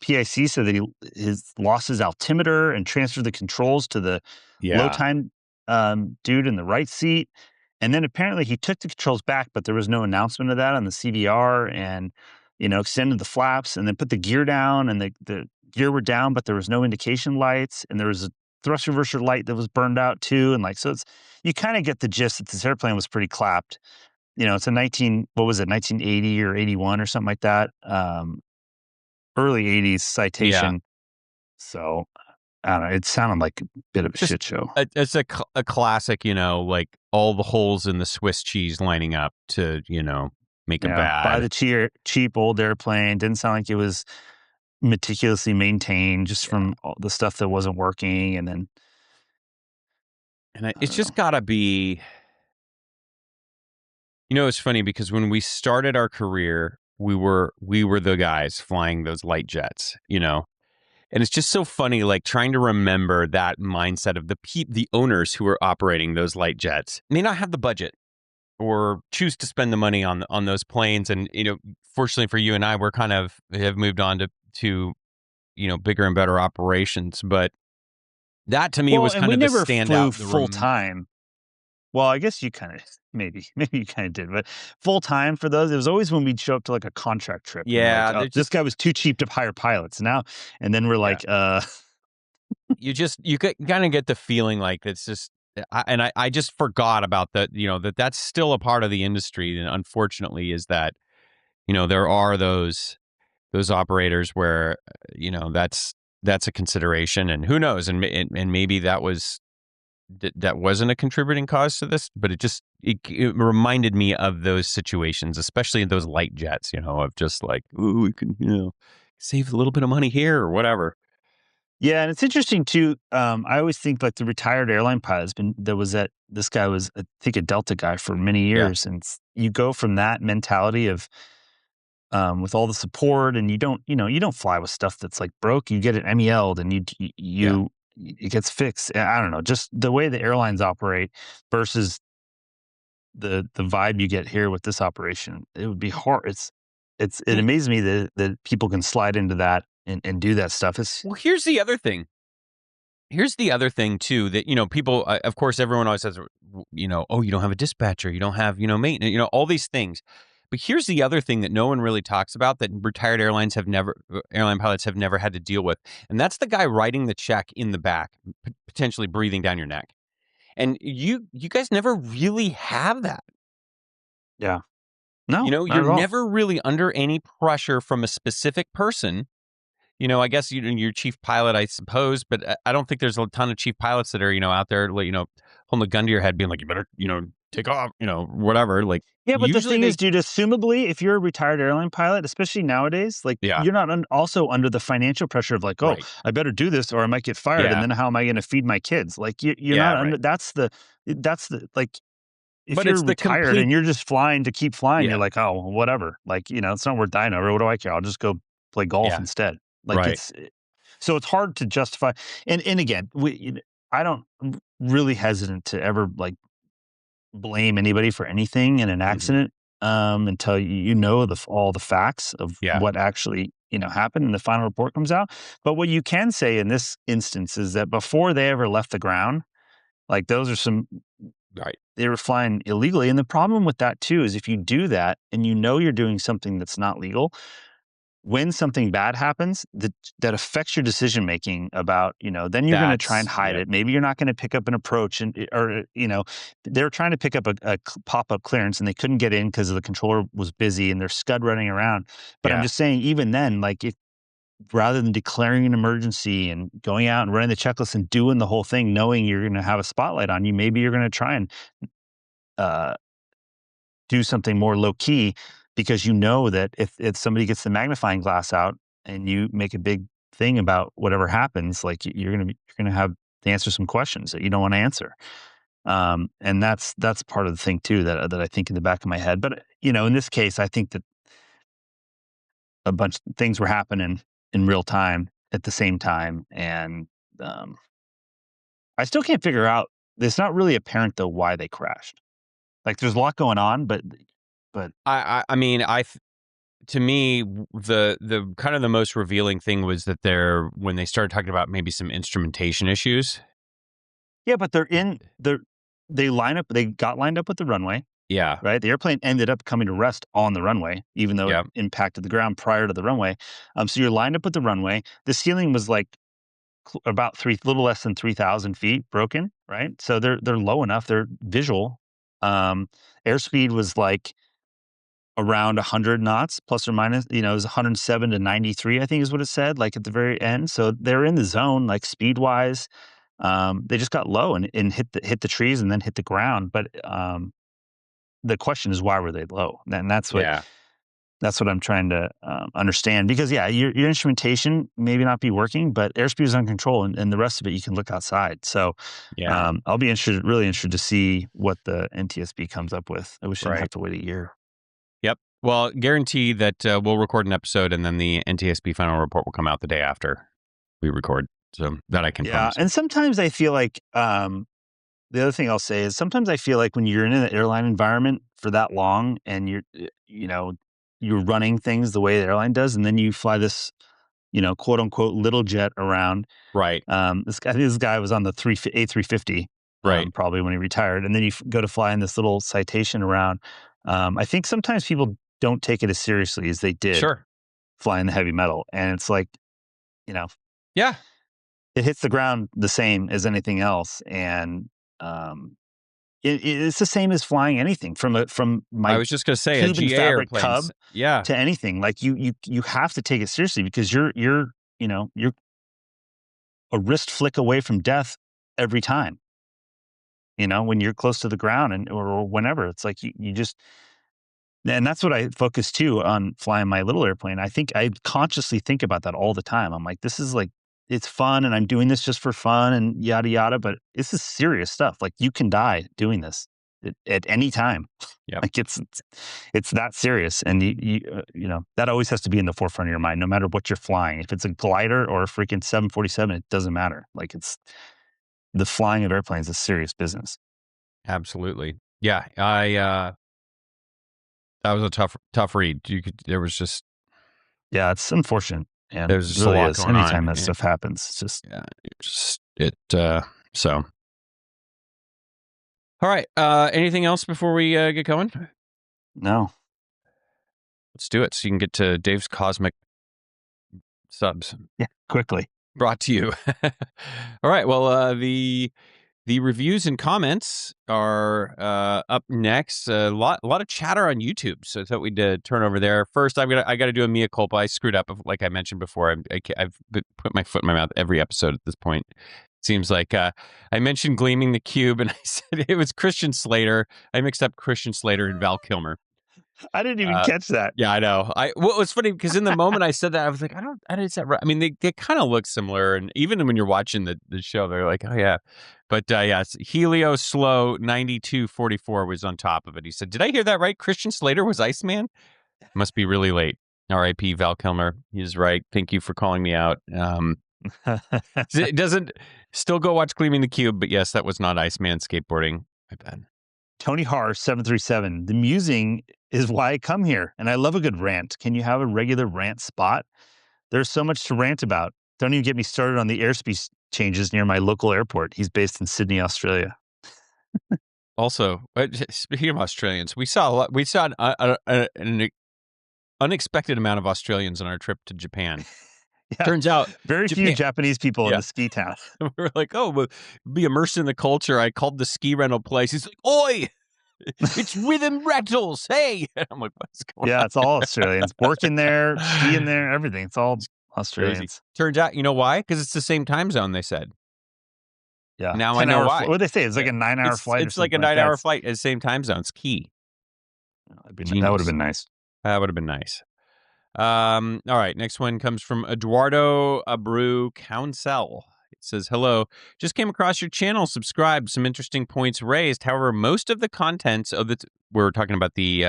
PIC said that he lost his altimeter and transferred the controls to the low time dude in the right seat. And then apparently he took the controls back, but there was no announcement of that on the CVR, and extended the flaps and then put the gear down, and the gear were down, but there was no indication lights, and there was a thrust reverser light that was burned out too. And so you kind of get the gist that this airplane was pretty clapped. It's a 1980 or 81 or something like that. Early 80s citation. Yeah. So I don't know. It sounded like a bit of a shit show. It's a classic, like all the holes in the Swiss cheese lining up to, make it bad. Buy the cheap old airplane. Didn't sound like it was meticulously maintained, just from all the stuff that wasn't working. And it's just gotta be, it's funny because when we started our career, we were the guys flying those light jets, and it's just so funny, like trying to remember that mindset of the owners who are operating those light jets may not have the budget or choose to spend the money on those planes. And, fortunately for you and I, we're kind of have moved on to bigger and better operations. But that to me was kind of the standout. Full time. Well, I guess you kind of maybe you kind of did, but full time for those, it was always when we'd show up to like a contract trip. Yeah, this guy was too cheap to hire pilots now, and then we're like, you kind of get the feeling like it's just. I just forgot about that, that's still a part of the industry. And unfortunately is that, there are those operators where, that's a consideration, and who knows, and maybe that wasn't a contributing cause to this, but it reminded me of those situations, especially in those light jets, of just like, ooh, we can, save a little bit of money here or whatever. Yeah, and it's interesting too. I always think like the retired airline pilot this guy was, I think, a Delta guy for many years, and you go from that mentality of, with all the support, and you don't fly with stuff that's like broke. You get it MEL'd, and it gets fixed. I don't know, just the way the airlines operate versus the vibe you get here with this operation. It would be hard. It amazes me that people can slide into that and do that stuff. Well, here's the other thing. Here's the other thing too, that, people, of course, everyone always says, oh, you don't have a dispatcher, you don't have, maintenance, all these things. But here's the other thing that no one really talks about, that retired airline pilots have never had to deal with. And that's the guy writing the check in the back, potentially breathing down your neck. And you guys never really have that. Yeah. No, you're never really under any pressure from a specific person. I guess your chief pilot, I suppose, but I don't think there's a ton of chief pilots that are, out there, holding a gun to your head, being like, you better, take off, whatever. Like, yeah, but the thing is, dude, assumably, if you're a retired airline pilot, especially nowadays, like, you're not also under the financial pressure of like, I better do this or I might get fired, and then how am I going to feed my kids? Like, you're not under. That's the like. If you're retired and you're just flying to keep flying, you're like, oh, whatever. Like, it's not worth dying over. What do I care? I'll just go play golf instead. Like, so it's hard to justify. And again, I don't really hesitant to ever like blame anybody for anything in an accident until all the facts of what actually happened and the final report comes out. But what you can say in this instance is that before they ever left the ground, like those are some. Right. They were flying illegally. And the problem with that too is if you do that and you're doing something that's not legal, when something bad happens, that affects your decision making about, then you're going to try and hide it. Maybe you're not going to pick up an approach, they're trying to pick up a pop-up clearance and they couldn't get in because the controller was busy and they're scud running around. But I'm just saying, even then, like if rather than declaring an emergency and going out and running the checklist and doing the whole thing, knowing you're going to have a spotlight on you, maybe you're going to try and do something more low key, because that if somebody gets the magnifying glass out and you make a big thing about whatever happens, like you're going to have to answer some questions that you don't want to answer. And that's part of the thing too, that I think in the back of my head. But, in this case, I think that a bunch of things were happening in real time at the same time. And I still can't figure out, it's not really apparent though why they crashed. Like there's a lot going on, but I mean, to me, the kind of the most revealing thing was that when they started talking about maybe some instrumentation issues. Yeah, but they got lined up with the runway. Yeah. Right. The airplane ended up coming to rest on the runway, even though it impacted the ground prior to the runway. So you're lined up with the runway. The ceiling was like about little less than 3,000 feet broken. Right. So they're low enough. They're visual. Airspeed was like around 100 knots plus or minus, it was 107 to 93, I think is what it said, like at the very end. So they're in the zone, like speed wise. They just got low and hit the trees and then hit the ground. But the question is, why were they low? And that's what I'm trying to understand. Because your instrumentation maybe not be working, but airspeed is under control, and the rest of it you can look outside. So I'll be really interested to see what the NTSB comes up with. I wish I didn't have to wait a year. Yep. Well, guarantee that we'll record an episode, and then the NTSB final report will come out the day after we record. So that I can promise. And sometimes I feel like the other thing I'll say is sometimes I feel like when you're in an airline environment for that long and you're running things the way the airline does, and then you fly this, quote unquote little jet around. Right. This guy was on the A350, right? Probably when he retired, and then you go to fly in this little Citation around. I think sometimes people don't take it as seriously as they did. Flying the heavy metal, and it's like, it hits the ground the same as anything else, and it's the same as flying anything from my. I was just gonna say a GA fabric airplane, Cub to anything. Like you have to take it seriously because you're a wrist flick away from death every time. When you're close to the ground or whenever, it's like you just. And that's what I focus too on flying my little airplane. I think I consciously think about that all the time. I'm like, this is like, it's fun and I'm doing this just for fun and yada, yada, but this is serious stuff. Like you can die doing this at any time. Like it's that serious. And that always has to be in the forefront of your mind, no matter what you're flying. If it's a glider or a freaking 747, it doesn't matter. Like the flying of airplanes is serious business. Absolutely. Yeah. That was a tough read. There was just. Yeah, it's unfortunate. And there's just really a lot going anytime on. That stuff happens. It's just so. All right. Anything else before we get going? No. Let's do it so you can get to Dave's Cosmic subs. Yeah, quickly. Brought to you. All right. Well, the reviews and comments are up next. A lot of chatter on YouTube, so I thought we'd turn over there. First, I got to do a mea culpa. I screwed up, like I mentioned before. I've put my foot in my mouth every episode at this point. It seems like I mentioned Gleaming the Cube, and I said it was Christian Slater. I mixed up Christian Slater and Val Kilmer. I didn't even catch that. Yeah, I know. What was funny because in the moment I said that, I was like, I didn't say that right. I mean, they kind of look similar, and even when you're watching the show, they're like, oh yeah. But Helio Slow 9244 was on top of it. He said, "Did I hear that right? Christian Slater was Iceman? Must be really late." R.I.P. Val Kilmer. He's right. Thank you for calling me out. It doesn't still go watch Gleaming the Cube, but yes, that was not Iceman skateboarding. My bad. Tony Har 737. The musing is why I come here, and I love a good rant. Can you have a regular rant spot? There's so much to rant about. Don't even get me started on the airspace changes near my local airport. He's based in Sydney, Australia. Also, speaking of Australians, we saw a lot. We saw an unexpected amount of Australians on our trip to Japan. Turns out very few Japanese people in the ski town. We were like, oh, we'll be immersed in the culture. I called the ski rental place. He's like, oi, it's Rhythm Rattles. Hey. I'm like, what's going on? Yeah, it's all Australians. Working there, skiing there, everything. It's all Australians. Crazy. Turns out, you know why? Because it's the same time zone, they said. Yeah. Now I know why. What did they say? It's like a 9-hour flight. It's like a 9-hour flight at the same time zone. It's key. That would have been nice. That would have been nice. All right. Next one comes from Eduardo Abreu Council. It says, hello, just came across your channel, subscribed, some interesting points raised. However, most of the contents of we're talking about the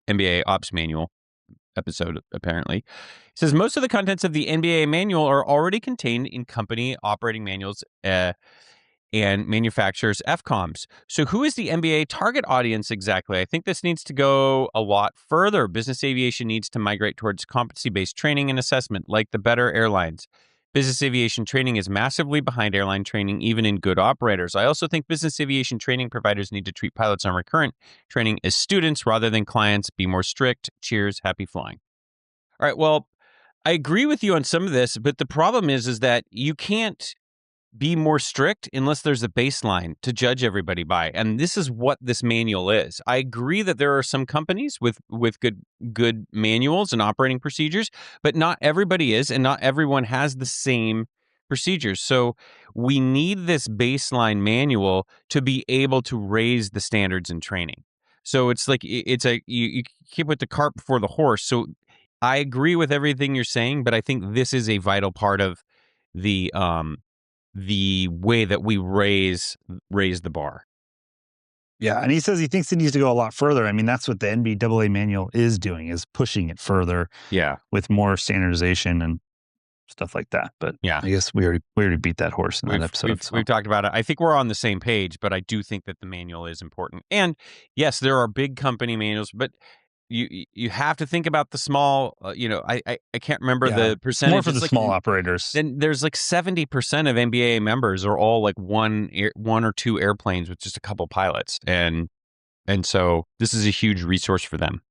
NBAA ops manual, episode, apparently. It says most of the contents of the NBAA manual are already contained in company operating manuals and manufacturers' FCOMs. So who is the NBAA target audience exactly? I think this needs to go a lot further. Business aviation needs to migrate towards competency-based training and assessment, like the better airlines. Business aviation training is massively behind airline training, even in good operators. I also think business aviation training providers need to treat pilots on recurrent training as students rather than clients. Be more strict. Cheers. Happy flying. All right. Well, I agree with you on some of this, but the problem is that you can't be more strict unless there's a baseline to judge everybody by. And this is what this manual is. I agree that there are some companies with good manuals and operating procedures, but not everybody is, and not everyone has the same procedures. So we need this baseline manual to be able to raise the standards in training. So it's like you keep with the cart before the horse. So I agree with everything you're saying, but I think this is a vital part of the way that we raise the bar. Yeah, and he says he thinks it needs to go a lot further. I mean, that's what the NBAA manual is doing, is pushing it further. Yeah, with more standardization and stuff like that. But yeah, I guess we already beat that horse in that episode. We've talked about it. I think we're on the same page, but I do think that the manual is important. And yes, there are big company manuals, but you have to think about the small. I can't remember the percentage. More for the small operators. Then there's like 70% of NBAA members are all like one or two airplanes with just a couple pilots, and so this is a huge resource for them.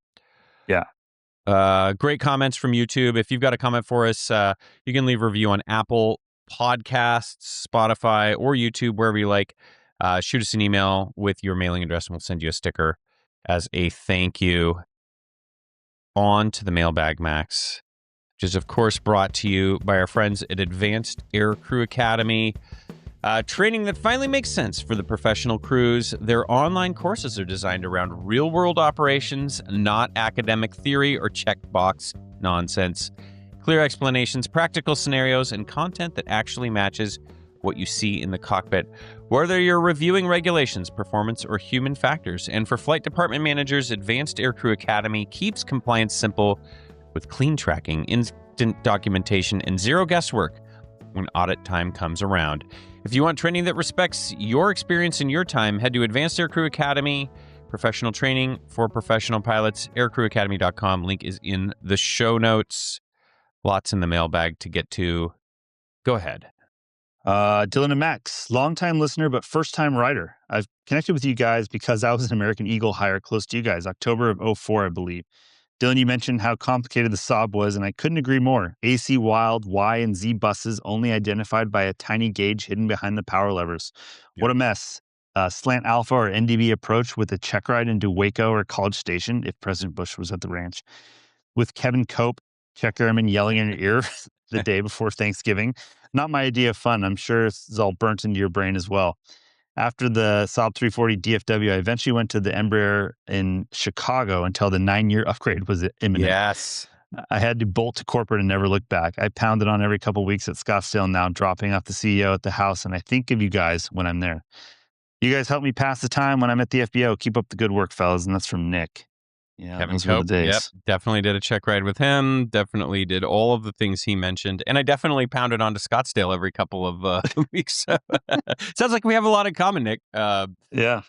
Yeah. Great comments from YouTube. If you've got a comment for us, you can leave a review on Apple Podcasts, Spotify, or YouTube, wherever you like. Shoot us an email with your mailing address, and we'll send you a sticker as a thank you. On to the mailbag, Max, which is, of course, brought to you by our friends at Advanced Air Crew Academy. Training that finally makes sense for the professional crews. Their online courses are designed around real-world operations, not academic theory or checkbox nonsense. Clear explanations, practical scenarios, and content that actually matches what you see in the cockpit, whether you're reviewing regulations, performance, or human factors. And for flight department managers, Advanced Air Crew Academy keeps compliance simple with clean tracking, instant documentation, and zero guesswork when audit time comes around. If you want training that respects your experience and your time, head to Advanced Air Crew Academy, professional training for professional pilots, aircrewacademy.com. Link is in the show notes. Lots in the mailbag to get to. Go ahead. Dylan and Max, longtime listener, but first-time writer. I've connected with you guys because I was an American Eagle hire close to you guys, October of 2004, I believe. Dylan, you mentioned how complicated the Saab was, and I couldn't agree more. AC Wild, Y, and Z buses only identified by a tiny gauge hidden behind the power levers. Yep. What a mess. Slant Alpha or NDB approach with a check ride into Waco or College Station, if President Bush was at the ranch. With Kevin Cope, check airman, yelling in your ear the day before Thanksgiving. Not my idea of fun. I'm sure it's all burnt into your brain as well. After the Saab 340 DFW, I eventually went to the Embraer in Chicago until the 9-year upgrade was imminent. Yes. I had to bolt to corporate and never look back. I pounded on every couple of weeks at Scottsdale now, dropping off the CEO at the house, and I think of you guys when I'm there. You guys help me pass the time when I'm at the FBO. Keep up the good work, fellas. And that's from Nick. Yeah, Kevin Cope, yep, definitely did a check ride with him. Definitely did all of the things he mentioned, and I definitely pounded on to Scottsdale every couple of weeks. Sounds like we have a lot in common, Nick. Yeah,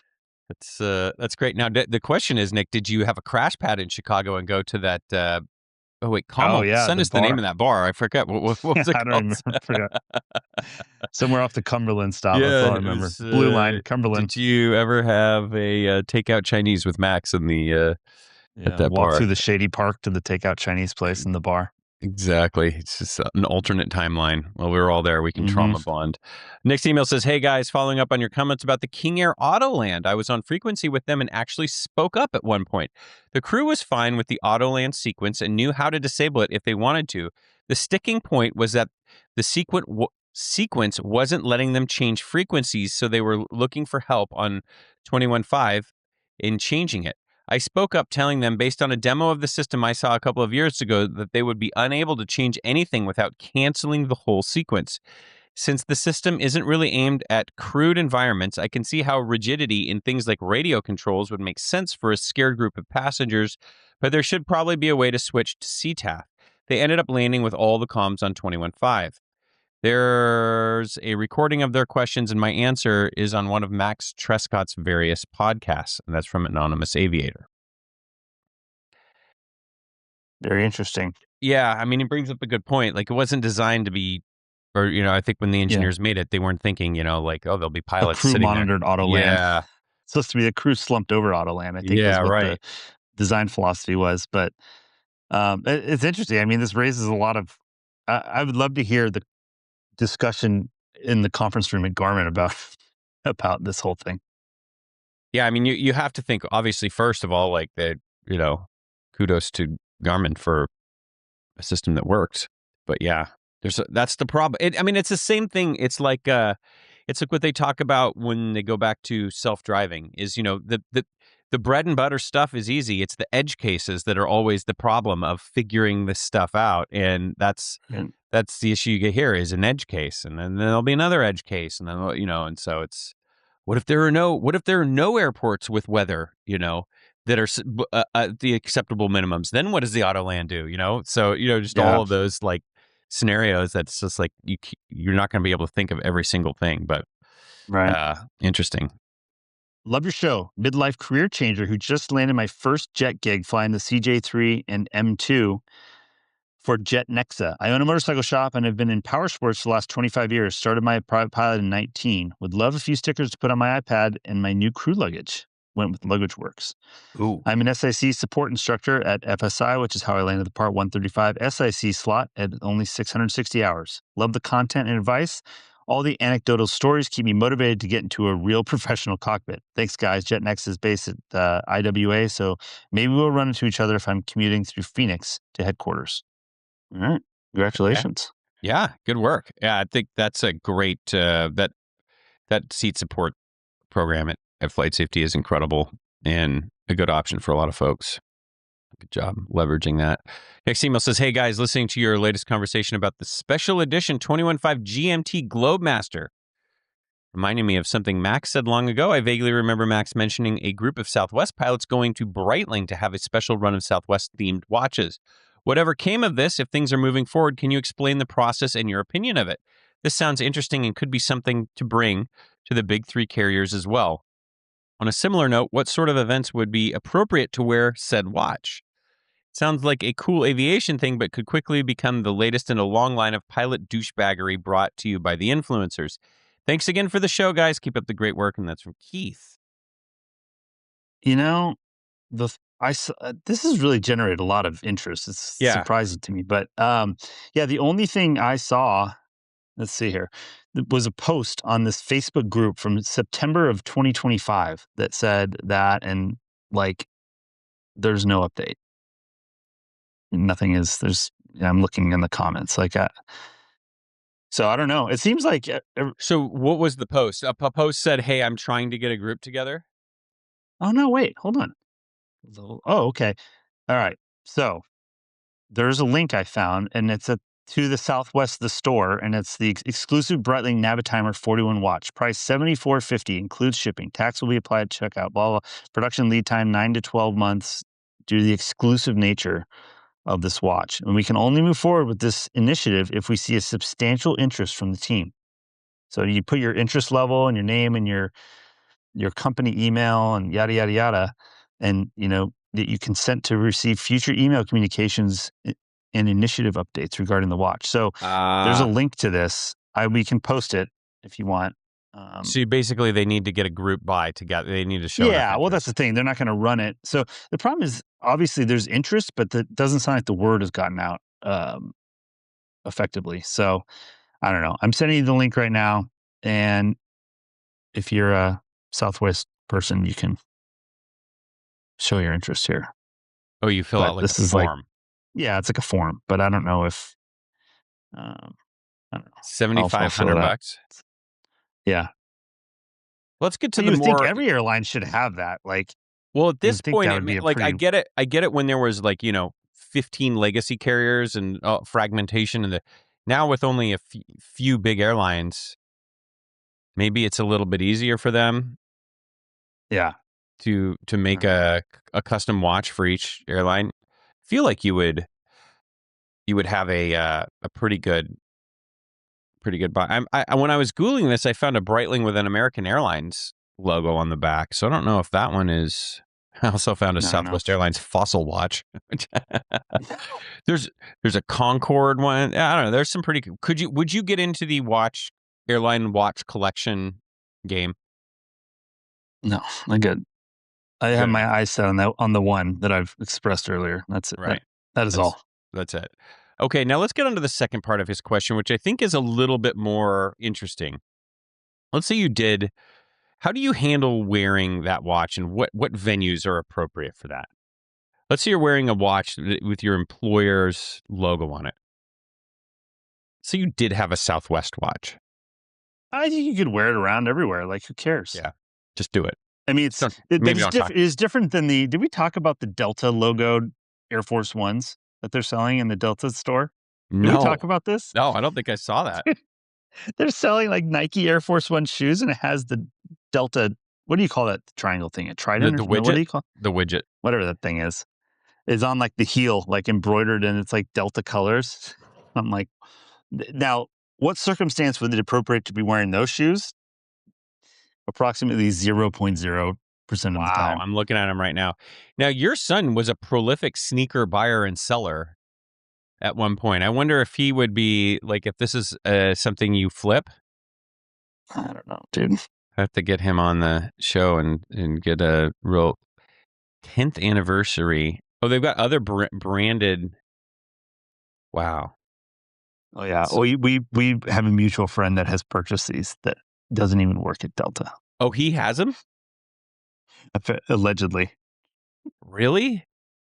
that's great. Now the question is, Nick, did you have a crash pad in Chicago and go to that? Send us the name of that bar. I forget what was it called? I don't remember. I forgot. Somewhere off the Cumberland stop. Yeah, that's all I remember. Blue Line, Cumberland. Did you ever have a takeout Chinese with Max in the? At that walk bar. Through the shady park to the takeout Chinese place in the bar. Exactly. It's just an alternate timeline. Well, we were all there. We can trauma bond. Next email says, hey guys, following up on your comments about the King Air Autoland. I was on frequency with them and actually spoke up at one point. The crew was fine with the Autoland sequence and knew how to disable it if they wanted to. The sticking point was that the sequence wasn't letting them change frequencies, so they were looking for help on 21.5 in changing it. I spoke up telling them, based on a demo of the system I saw a couple of years ago, that they would be unable to change anything without canceling the whole sequence. Since the system isn't really aimed at crewed environments, I can see how rigidity in things like radio controls would make sense for a scared group of passengers, but there should probably be a way to switch to CTAF. They ended up landing with all the comms on 21.5. There's a recording of their questions, and my answer is on one of Max Trescott's various podcasts, and that's from Anonymous Aviator. Very interesting. Yeah, I mean, he brings up a good point. Like, it wasn't designed to be, or, I think when the engineers made it, they weren't thinking, like, oh, there'll be pilots a crew-monitored Autoland. Yeah. It's supposed to be a crew slumped over Autoland, I think was what the design philosophy was. But it's interesting. I mean, this raises a lot of, I would love to hear the discussion in the conference room at Garmin about this whole thing. Yeah, I mean, you have to think, obviously, first of all, like, that, kudos to Garmin for a system that works. But yeah, that's the problem. It's the same thing. It's like what they talk about when they go back to self-driving is, the bread and butter stuff is easy. It's the edge cases that are always the problem of figuring this stuff out. And that's the issue you get here is an edge case, and then there'll be another edge case, and then, and so it's, what if there are no airports with weather, that are the acceptable minimums? Then what does the Autoland do? So just all of those like scenarios. That's just like you're not going to be able to think of every single thing, but interesting. Love your show. Midlife career changer who just landed my first jet gig flying the CJ3 and M2 for Jet Nexa. I own a motorcycle shop and have been in power sports for the last 25 years. Started my private pilot in 19. Would love a few stickers to put on my iPad and my new crew luggage. Went with Luggage Works. Ooh. I'm an SIC support instructor at FSI, which is how I landed the Part 135 SIC slot at only 660 hours. Love the content and advice. All the anecdotal stories keep me motivated to get into a real professional cockpit. Thanks, guys. Jet Nexa is based at IWA, so maybe we'll run into each other if I'm commuting through Phoenix to headquarters. All right. Congratulations. Okay. Yeah, good work. Yeah, I think that's a great, that seat support program at Flight Safety is incredible and a good option for a lot of folks. Good job leveraging that. Next email says, hey guys, listening to your latest conversation about the special edition 21.5 GMT Globemaster reminding me of something Max said long ago. I vaguely remember Max mentioning a group of Southwest pilots going to Breitling to have a special run of Southwest-themed watches. Whatever came of this, if things are moving forward, can you explain the process and your opinion of it? This sounds interesting and could be something to bring to the big three carriers as well. On a similar note, what sort of events would be appropriate to wear said watch? Sounds like a cool aviation thing, but could quickly become the latest in a long line of pilot douchebaggery brought to you by the influencers. Thanks again for the show, guys. Keep up the great work. And that's from Keith. This has really generated a lot of interest. It's surprising to me. But the only thing I saw, let's see here, was a post on this Facebook group from September of 2025 that said that, and like, there's no update. Nothing is, I'm looking in the comments so I don't know. It seems like. So what was the post? A post said, hey, I'm trying to get a group together. Oh, no, wait, hold on. Oh, okay. All right. So there's a link I found, and it's to the Southwest, the store, and it's the exclusive Breitling Navitimer 41 watch. Price $74.50, includes shipping. Tax will be applied at checkout. Blah, blah. Production lead time 9 to 12 months due to the exclusive nature of this watch. And we can only move forward with this initiative if we see a substantial interest from the team. So you put your interest level and your name and your company email and yada, yada, yada. And, that you consent to receive future email communications and initiative updates regarding the watch. So there's a link to this. We can post it if you want. So basically they need to get a group buy together. They need to show. Yeah, well, that's the thing. They're not going to run it. So the problem is, obviously there's interest, but that doesn't sound like the word has gotten out effectively. So I don't know. I'm sending you the link right now. And if you're a Southwest person, you can show your interest here. Oh, you fill out like a form. It's like a form, but I don't know if, I don't know. $7,500. Yeah. Let's get to you think every airline should have that. Well, at this point, I get it. I get it when there was 15 legacy carriers and fragmentation, and Now with only a few big airlines, maybe it's a little bit easier for them. Yeah. To make a custom watch for each airline. I feel like you would have a pretty good buy. When I was Googling this, I found a Breitling with an American Airlines logo on the back. So I don't know if that one is. I also found a Southwest Airlines Fossil watch. There's a Concorde one. I don't know. There's some pretty. Would you get into the airline watch collection game? No, I good. I have my eyes set on the one that I've expressed earlier. That's it. Right. That is all. That's it. Okay, now let's get on to the second part of his question, which I think is a little bit more interesting. Let's say you did. How do you handle wearing that watch, and what venues are appropriate for that? Let's say you're wearing a watch with your employer's logo on it. So you did have a Southwest watch. I think you could wear it around everywhere. Like, who cares? Yeah, just do it. I mean, it's different than did we talk about the Delta logoed Air Force Ones that they're selling in the Delta store? Did we talk about this? No, I don't think I saw that. They're selling like Nike Air Force One shoes, and it has the Delta. What do you call that triangle thing? A trident? The widget? No, what do you call it? The widget. Whatever that thing is on like the heel, like embroidered, and it's like Delta colors. I'm like, now, what circumstance would it appropriate to be wearing those shoes? Approximately 0.0% of the time. Wow, I'm looking at him right now. Now, your son was a prolific sneaker buyer and seller at one point. I wonder if he would be, like, if this is something you flip. I don't know, dude. I have to get him on the show and get a real 10th anniversary. Oh, they've got other branded. Wow. Oh, yeah. So, we have a mutual friend that has purchased these that doesn't even work at Delta. Oh, he has them? Allegedly. Really?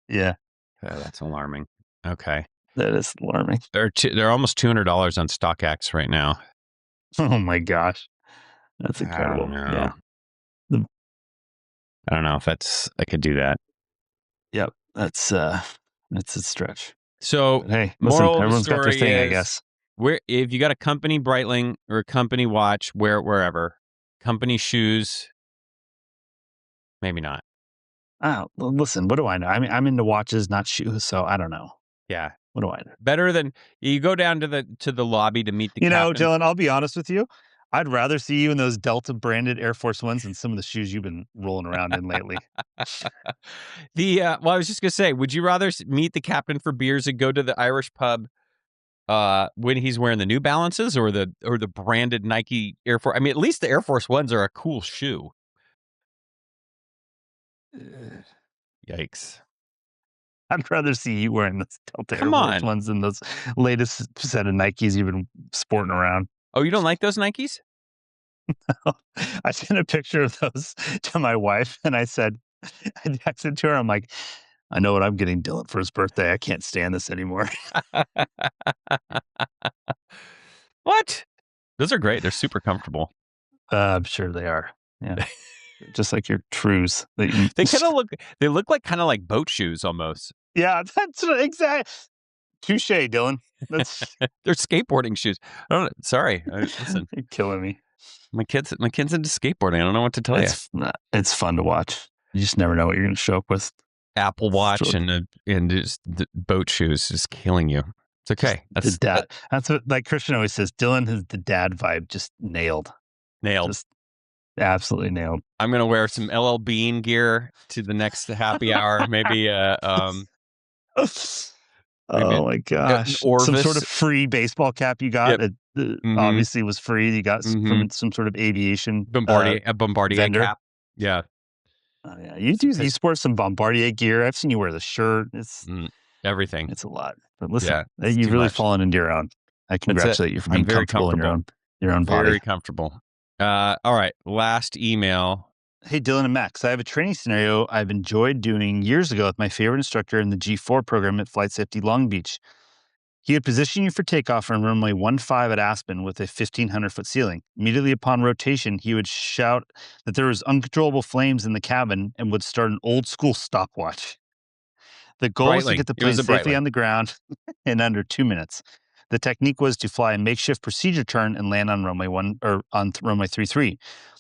Yeah. Oh, that's alarming. Okay. That is alarming. They're almost $200 on StockX right now. Oh my gosh. That's incredible. Yeah. I don't know if I could do that. Yep. That's a stretch. So, but hey, moral listen, everyone's got their thing, is, I guess. If you got a company Breitling or a company watch, wear it wherever. Company shoes, maybe not. Oh, well, listen, what do I know? I mean, I'm into watches, not shoes, so I don't know. Yeah. What do I know? Better than you go down to the lobby to meet the captain. You know, Dylan, I'll be honest with you. I'd rather see you in those Delta branded Air Force Ones than some of the shoes you've been rolling around in lately. Well, I was just gonna say, would you rather meet the captain for beers and go to the Irish pub when he's wearing the New Balances or the branded Nike Air Force? I mean, at least the Air Force Ones are a cool shoe. Yikes. I'd rather see you wearing those Delta Air Force Ones than those latest set of Nikes you've been sporting around. Oh, you don't like those Nikes? No. I sent a picture of those to my wife, and I texted to her, I'm like, I know what I'm getting Dylan for his birthday. I can't stand this anymore. What? Those are great. They're super comfortable. I'm sure they are. Yeah. Just like your Trues. They kind of look like kind of like boat shoes almost. Yeah, that's exactly. Touche, Dylan. They're skateboarding shoes. Sorry. Listen. You're killing me. My kid's into skateboarding. I don't know what to tell you. It's fun to watch. You just never know what you're going to show up with. Apple Watch and just the boat shoes is killing you. It's okay. That's what, like Christian always says, Dylan has the dad vibe just nailed. Just absolutely nailed. I'm going to wear some LL Bean gear to the next happy hour. Maybe oh my gosh. Some sort of free baseball cap you got. Yep. Obviously was free. You got from some sort of aviation Bombardier vendor. cap. Yeah. Oh, yeah. You sport some Bombardier gear. I've seen you wear the shirt. It's everything. It's a lot. But listen, you've really fallen into your own. I congratulate you for being comfortable in your own body. Very comfortable. All right. Last email. Hey, Dylan and Max. I have a training scenario I've enjoyed doing years ago with my favorite instructor in the G4 program at Flight Safety Long Beach. He would position you for takeoff on runway 15 at Aspen with a 1,500-foot ceiling. Immediately upon rotation, he would shout that there was uncontrollable flames in the cabin and would start an old-school stopwatch. The goal was to get the plane safely on the ground in under 2 minutes. The technique was to fly a makeshift procedure turn and land on runway 33.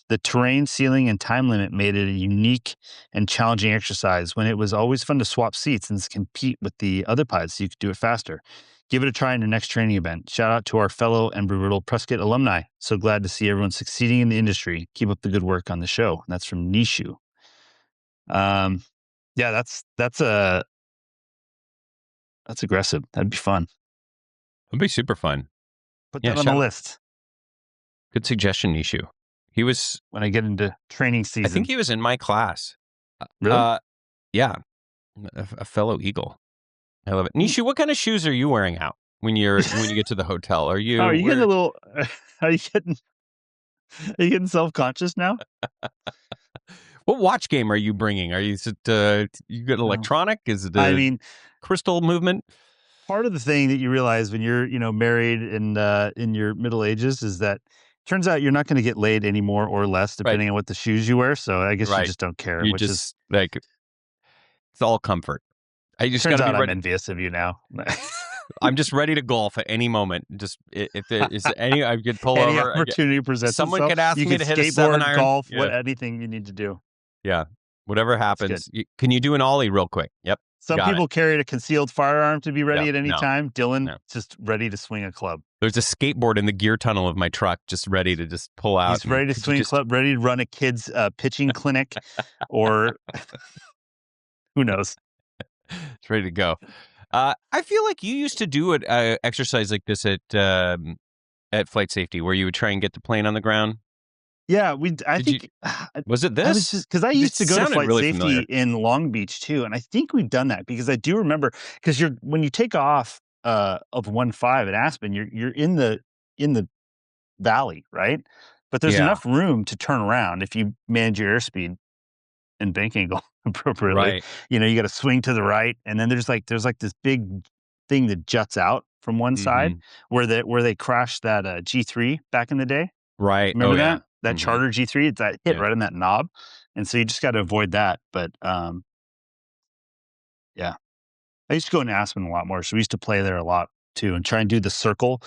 The terrain, ceiling, and time limit made it a unique and challenging exercise when it was always fun to swap seats and compete with the other pilots so you could do it faster. Give it a try in your next training event. Shout out to our fellow Embry-Riddle Prescott alumni. So glad to see everyone succeeding in the industry. Keep up the good work on the show. And that's from Nishu. Yeah, that's aggressive. That'd be fun. It'd be super fun. Put that on the list. Good suggestion, Nishu. He was when I get into training season. I think he was in my class. Really? Yeah, a fellow Eagle. I love it. Nishu, what kind of shoes are you wearing out when you get to the hotel? Are you? Are you getting a little? Are you getting self-conscious now? What watch game are you bringing? Are you you get electronic? Is it crystal movement? Part of the thing that you realize when you're married and in your middle ages is that turns out you're not going to get laid any more or less depending on what the shoes you wear. So I guess you just don't care. You just like it's all comfort. I just turns out I'm envious of you now. I'm just ready to golf at any moment. Just if there is any, I could pull any over. Opportunity presents Someone itself. could ask me to hit a 7-iron. Golf, anything you need to do. Yeah, whatever happens. Can you do an ollie real quick? Yep. Some people carried a concealed firearm to be ready at any time. Dylan just ready to swing a club. There's a skateboard in the gear tunnel of my truck, just ready to just pull out. He's ready to swing a club, ready to run a kid's pitching clinic, or who knows. It's ready to go. I feel like you used to do an exercise like this at flight safety, where you would try and get the plane on the ground. Yeah, was it this? Because I used to go to flight safety in Long Beach too, and I think we've done that because I do remember because when you take off of 1.5 at Aspen, you're in the valley, right? But there's enough room to turn around if you manage your airspeed and bank angle appropriately. Right. You got to swing to the right, and then there's this big thing that juts out from one side where they crashed that G3 back in the day. Right. Remember that? That charter G3, it's that hit right on that knob. And so you just got to avoid that. But yeah, I used to go into Aspen a lot more. So we used to play there a lot too and try and do the circle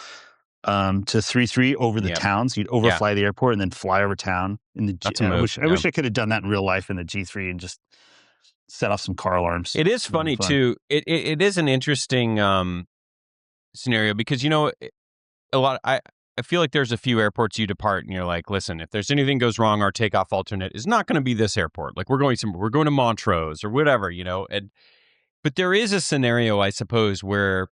to 3-3 over the towns. You'd overfly the airport and then fly over town. I wish I could have done that in real life in the G3 and just set off some car alarms. It is funny too. It is an interesting scenario because, I feel like there's a few airports you depart and you're like, listen, if there's anything goes wrong, our takeoff alternate is not going to be this airport. Like we're going to Montrose or whatever, but there is a scenario, I suppose, where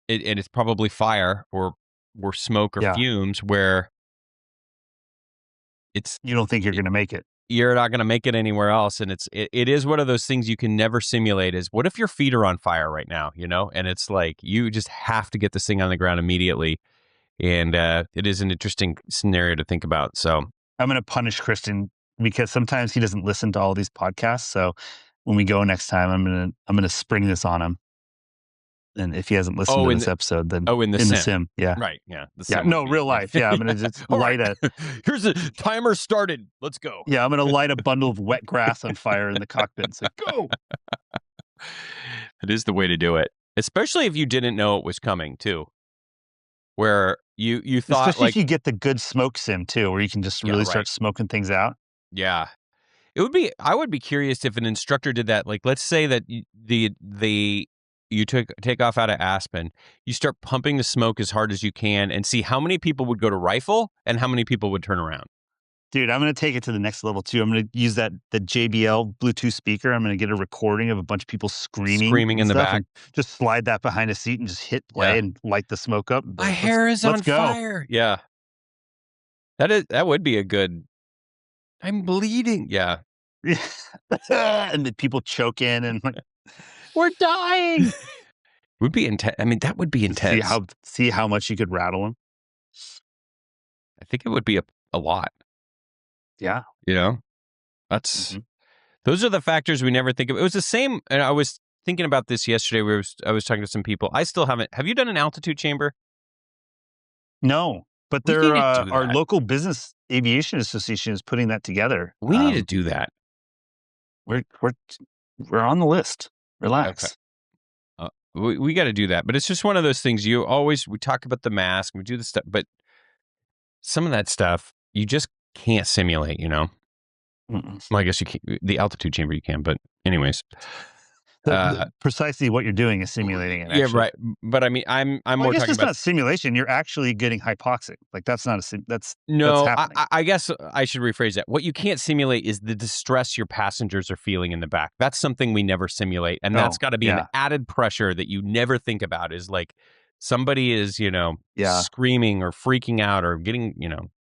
and it's probably fire or smoke or fumes where you don't think you're going to make it. You're not going to make it anywhere else. And it is one of those things you can never simulate is what if your feet are on fire right now, and it's like, you just have to get this thing on the ground immediately. And it is an interesting scenario to think about. So I'm going to punish Kristen because sometimes he doesn't listen to all these podcasts. So when we go next time, I'm going to spring this on him. And if he hasn't listened to this episode, then in the sim. Yeah. Right. Yeah. Real life. Yeah. I'm going to just light here's a timer started. Let's go. Yeah. I'm going to light a bundle of wet grass on fire in the cockpit and say, go. It is the way to do it. Especially if you didn't know it was coming too. Where you thought, especially if you get the good smoke sim too, where you can just really start smoking things out. Yeah, I would be curious if an instructor did that. Like, let's say that you take off out of Aspen, you start pumping the smoke as hard as you can, and see how many people would go to rifle and how many people would turn around. Dude, I'm going to take it to the next level too. I'm going to use the JBL Bluetooth speaker. I'm going to get a recording of a bunch of people screaming in the back. Just slide that behind a seat and just hit play and light the smoke up. My hair is on fire. Yeah. That would be a good. I'm bleeding. Yeah. And the people choke in and like, we're dying. Would be intense. I mean, that would be intense. See how much you could rattle them. I think it would be a lot. Yeah. That's those are the factors we never think of. It was the same. And I was thinking about this yesterday. I was talking to some people. I still haven't. Have you done an altitude chamber? No, but there our local business aviation association is putting that together. We need to do that. We're on the list. Relax. Okay. we got to do that. But it's just one of those things. We talk about the mask, we do the stuff, but some of that stuff you just can't simulate, Well, I guess you can't, the altitude chamber you can, but anyways. Precisely what you're doing is simulating it. Yeah, right. But I mean, I'm more talking about not simulation. You're actually getting hypoxic. Like that's not that's happening. I guess I should rephrase that. What you can't simulate is the distress your passengers are feeling in the back. That's something we never simulate, and that's got to be an added pressure that you never think about. Is like somebody is screaming or freaking out or getting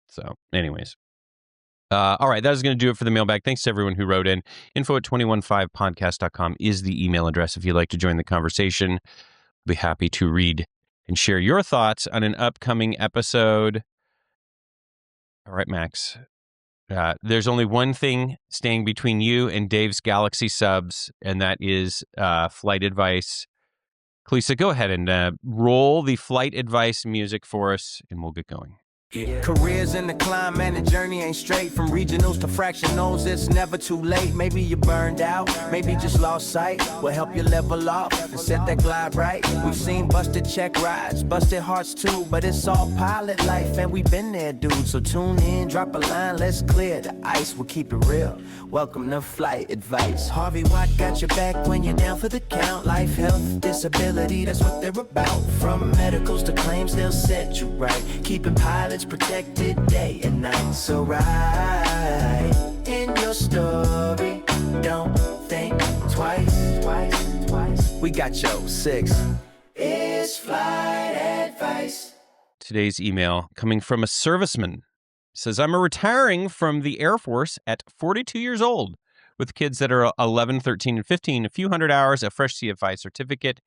So, anyways. All right, that is going to do it for the mailbag. Thanks to everyone who wrote in. info@215podcast.com is the email address if you'd like to join the conversation. I'll be happy to read and share your thoughts on an upcoming episode. All right, Max. There's only one thing staying between you and Dave's Galaxy subs, and that is flight advice. Kalisa, go ahead and roll the flight advice music for us, and we'll get going. Careers in the climb and the journey ain't straight. From regionals to fractionals, it's never too late. Maybe you burned out, maybe just lost sight. We'll help you level off and set that glide right. We've seen busted check rides, busted hearts too, but it's all pilot life and we've been there, dude. So tune in, drop a line, let's clear the ice. We'll keep it real. Welcome to Flight Advice. Harvey Watt got your back when you're down for the count. Life, health, disability, that's what they're about. From medicals to claims, they'll set you right. Keeping pilots protected day and night. So ride in your story, don't think twice. We got your 6. It's Flight Advice. Today's email coming from a serviceman. Says, I'm retiring from the Air Force at 42 years old with kids that are 11, 13, and 15, a few hundred hours, a fresh CFI certificate,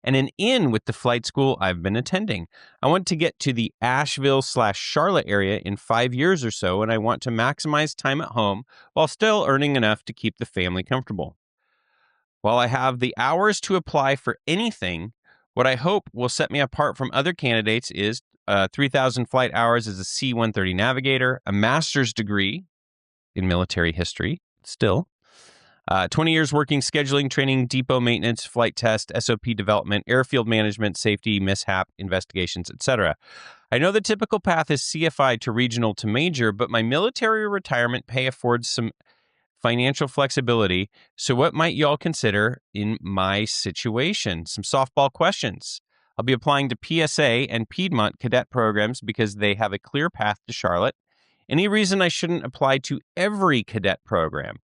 and an in with the flight school I've been attending. I want to get to the Asheville/Charlotte area in 5 years or so, and I want to maximize time at home while still earning enough to keep the family comfortable. While I have the hours to apply for anything, what I hope will set me apart from other candidates is 3,000 flight hours as a C-130 navigator, a master's degree in military history, still, 20 years working scheduling, training, depot maintenance, flight test, SOP development, airfield management, safety, mishap, investigations, etc. I know the typical path is CFI to regional to major, but my military retirement pay affords some financial flexibility. So what might y'all consider in my situation? Some softball questions. I'll be applying to PSA and Piedmont cadet programs because they have a clear path to Charlotte. Any reason I shouldn't apply to every cadet program?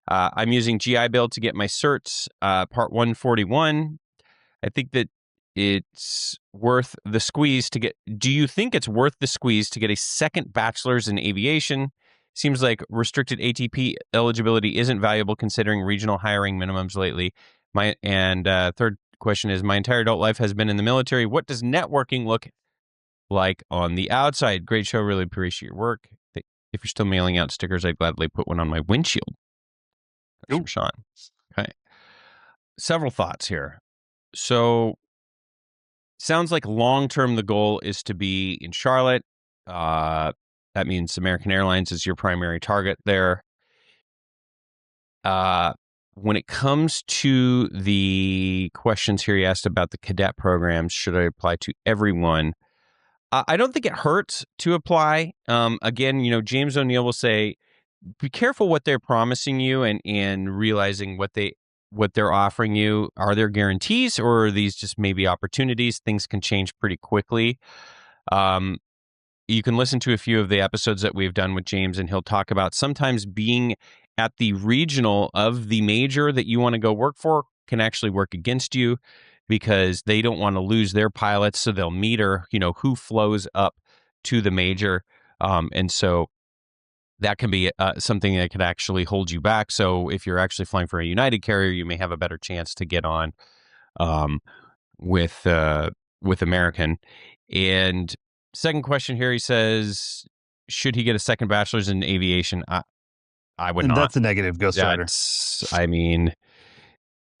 I'm using GI Bill to get my certs, Part 141. I think that it's worth the squeeze to get. Do you think it's worth the squeeze to get a second bachelor's in aviation? Seems like restricted ATP eligibility isn't valuable considering regional hiring minimums lately. Third question is, my entire adult life has been in the military. What does networking look like on the outside? Great show. Really appreciate your work. If you're still mailing out stickers, I'd gladly put one on my windshield. That's from Sean. Okay. Several thoughts here. So, sounds like long-term the goal is to be in Charlotte. That means American Airlines is your primary target there. When it comes to the questions here, you asked about the cadet programs. Should I apply to everyone? I don't think it hurts to apply. Again, James O'Neill will say, be careful what they're promising you and realizing what they're offering you. Are there guarantees or are these just maybe opportunities? Things can change pretty quickly. You can listen to a few of the episodes that we've done with James, and he'll talk about sometimes being at the regional of the major that you want to go work for can actually work against you because they don't want to lose their pilots, so they'll meter, who flows up to the major. And so that can be something that could actually hold you back. So if you're actually flying for a United carrier, you may have a better chance to get on with American. And second question here, he says, should he get a second bachelor's in aviation? I would not. That's a negative, Ghost Rider.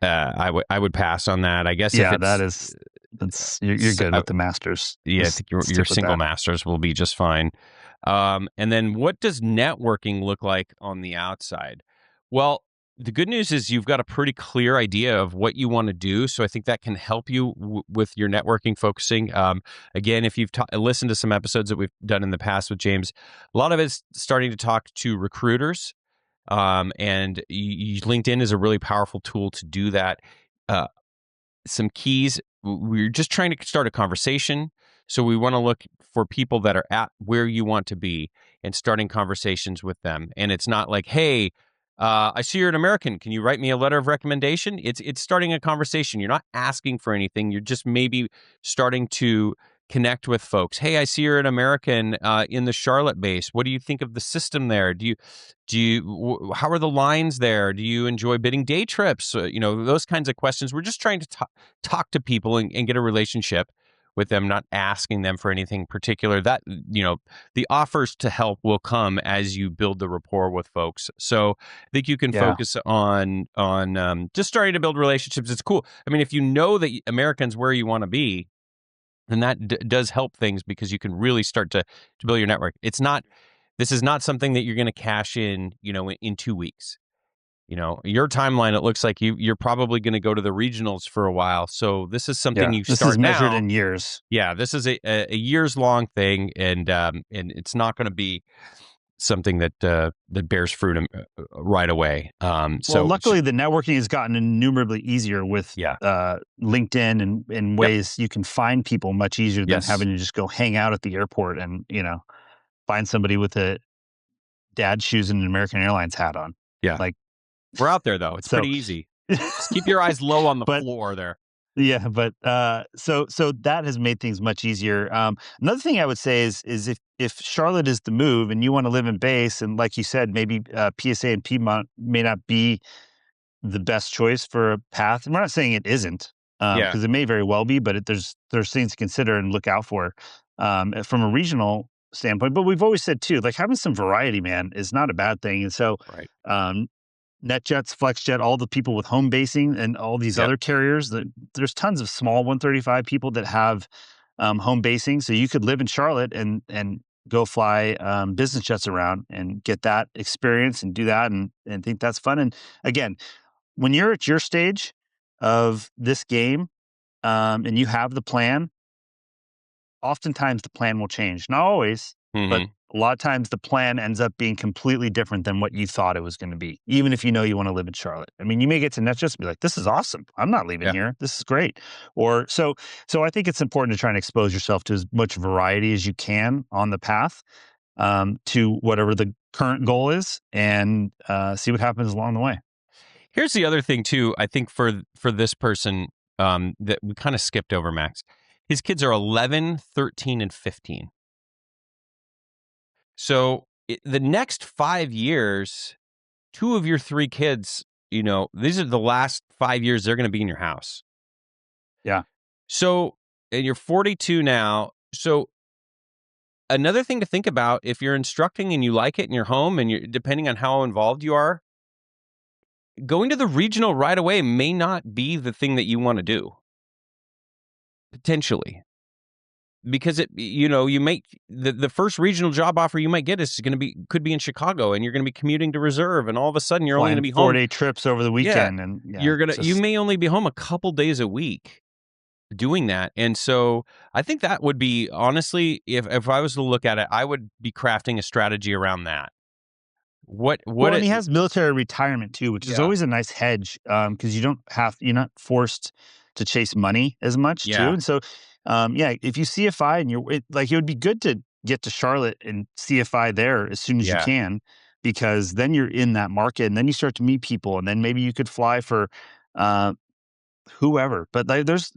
I would pass on that. I guess. Yeah, that's you're good with the masters. Yeah, I think your single masters will be just fine. And then what does networking look like on the outside? Well, the good news is you've got a pretty clear idea of what you want to do. So I think that can help you with your networking focusing. Again, if you've listened to some episodes that we've done in the past with James, a lot of it's starting to talk to recruiters. And LinkedIn is a really powerful tool to do that. Some keys, we're just trying to start a conversation. So we want to look for people that are at where you want to be and starting conversations with them. And it's not like, hey, I see you're an American. Can you write me a letter of recommendation? It's starting a conversation. You're not asking for anything. You're just maybe starting to connect with folks. Hey, I see you're an American in the Charlotte base. What do you think of the system there? How are the lines there? Do you enjoy bidding day trips? Those kinds of questions. We're just trying to talk to people and get a relationship with them, not asking them for anything particular. That, the offers to help will come as you build the rapport with folks. So I think you can focus on just starting to build relationships. It's cool. I mean, if you know that American's where you want to be, then that does help things because you can really start to build your network. This is not something that you're going to cash in, in 2 weeks. Your timeline, it looks like you're probably going to go to the regionals for a while. So this is something you start now. This is measured in years. Yeah, this is a years long thing, and it's not going to be something that bears fruit right away. Luckily, the networking has gotten innumerably easier with LinkedIn and in ways you can find people much easier than having to just go hang out at the airport and find somebody with a dad shoes and an American Airlines hat on. Yeah, we're out there though. It's pretty easy. Just keep your eyes low on the floor there. Yeah, but so that has made things much easier. Another thing I would say is if Charlotte is the move and you want to live in base, and like you said, maybe PSA and Piedmont may not be the best choice for a path. And we're not saying it isn't, because it may very well be, but there's things to consider and look out for from a regional standpoint. But we've always said too, like having some variety, man, is not a bad thing. And so, NetJets, FlexJet, all the people with home basing and all these other carriers, there's tons of small 135 people that have home basing. So you could live in Charlotte and go fly business jets around and get that experience and do that and think that's fun. And again, when you're at your stage of this game and you have the plan, oftentimes the plan will change. Not always, but a lot of times the plan ends up being completely different than what you thought it was going to be, even if you know you want to live in Charlotte. I mean, you may get to NetJets and be like, this is awesome. I'm not leaving here. This is great. Or so I think it's important to try and expose yourself to as much variety as you can on the path to whatever the current goal is and see what happens along the way. Here's the other thing too, I think for this person that we kind of skipped over, Max. His kids are 11, 13, and 15. So the next 5 years, 2 of your 3 kids, these are the last 5 years they're going to be in your house. Yeah. So, and you're 42 now. So another thing to think about, if you're instructing and you like it in your home and you're depending on how involved you are, going to the regional right away may not be the thing that you want to do. Potentially. Because you make the first regional job offer you might get could be in Chicago, and you're going to be commuting to reserve, and all of a sudden you're only going to be home 4-day trips over the weekend, and you may only be home a couple days a week doing that. And so I think that would be, honestly, if I was to look at it, I would be crafting a strategy around that. And he has military retirement too, which is always a nice hedge because you're not forced to chase money as much too, and so. If you CFI and it would be good to get to Charlotte and CFI there as soon as you can, because then you're in that market and then you start to meet people and then maybe you could fly for whoever. But there's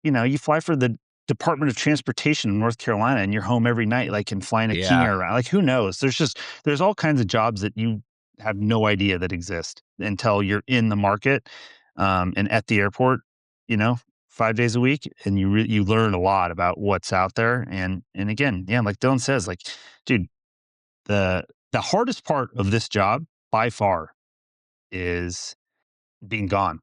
you fly for the Department of Transportation in North Carolina and you're home every night, and flying a King Air around. Who knows? There's all kinds of jobs that you have no idea that exist until you're in the market and at the airport, 5 days a week, and you learn a lot about what's out there. And again, like Dylan says, dude, the hardest part of this job by far is being gone.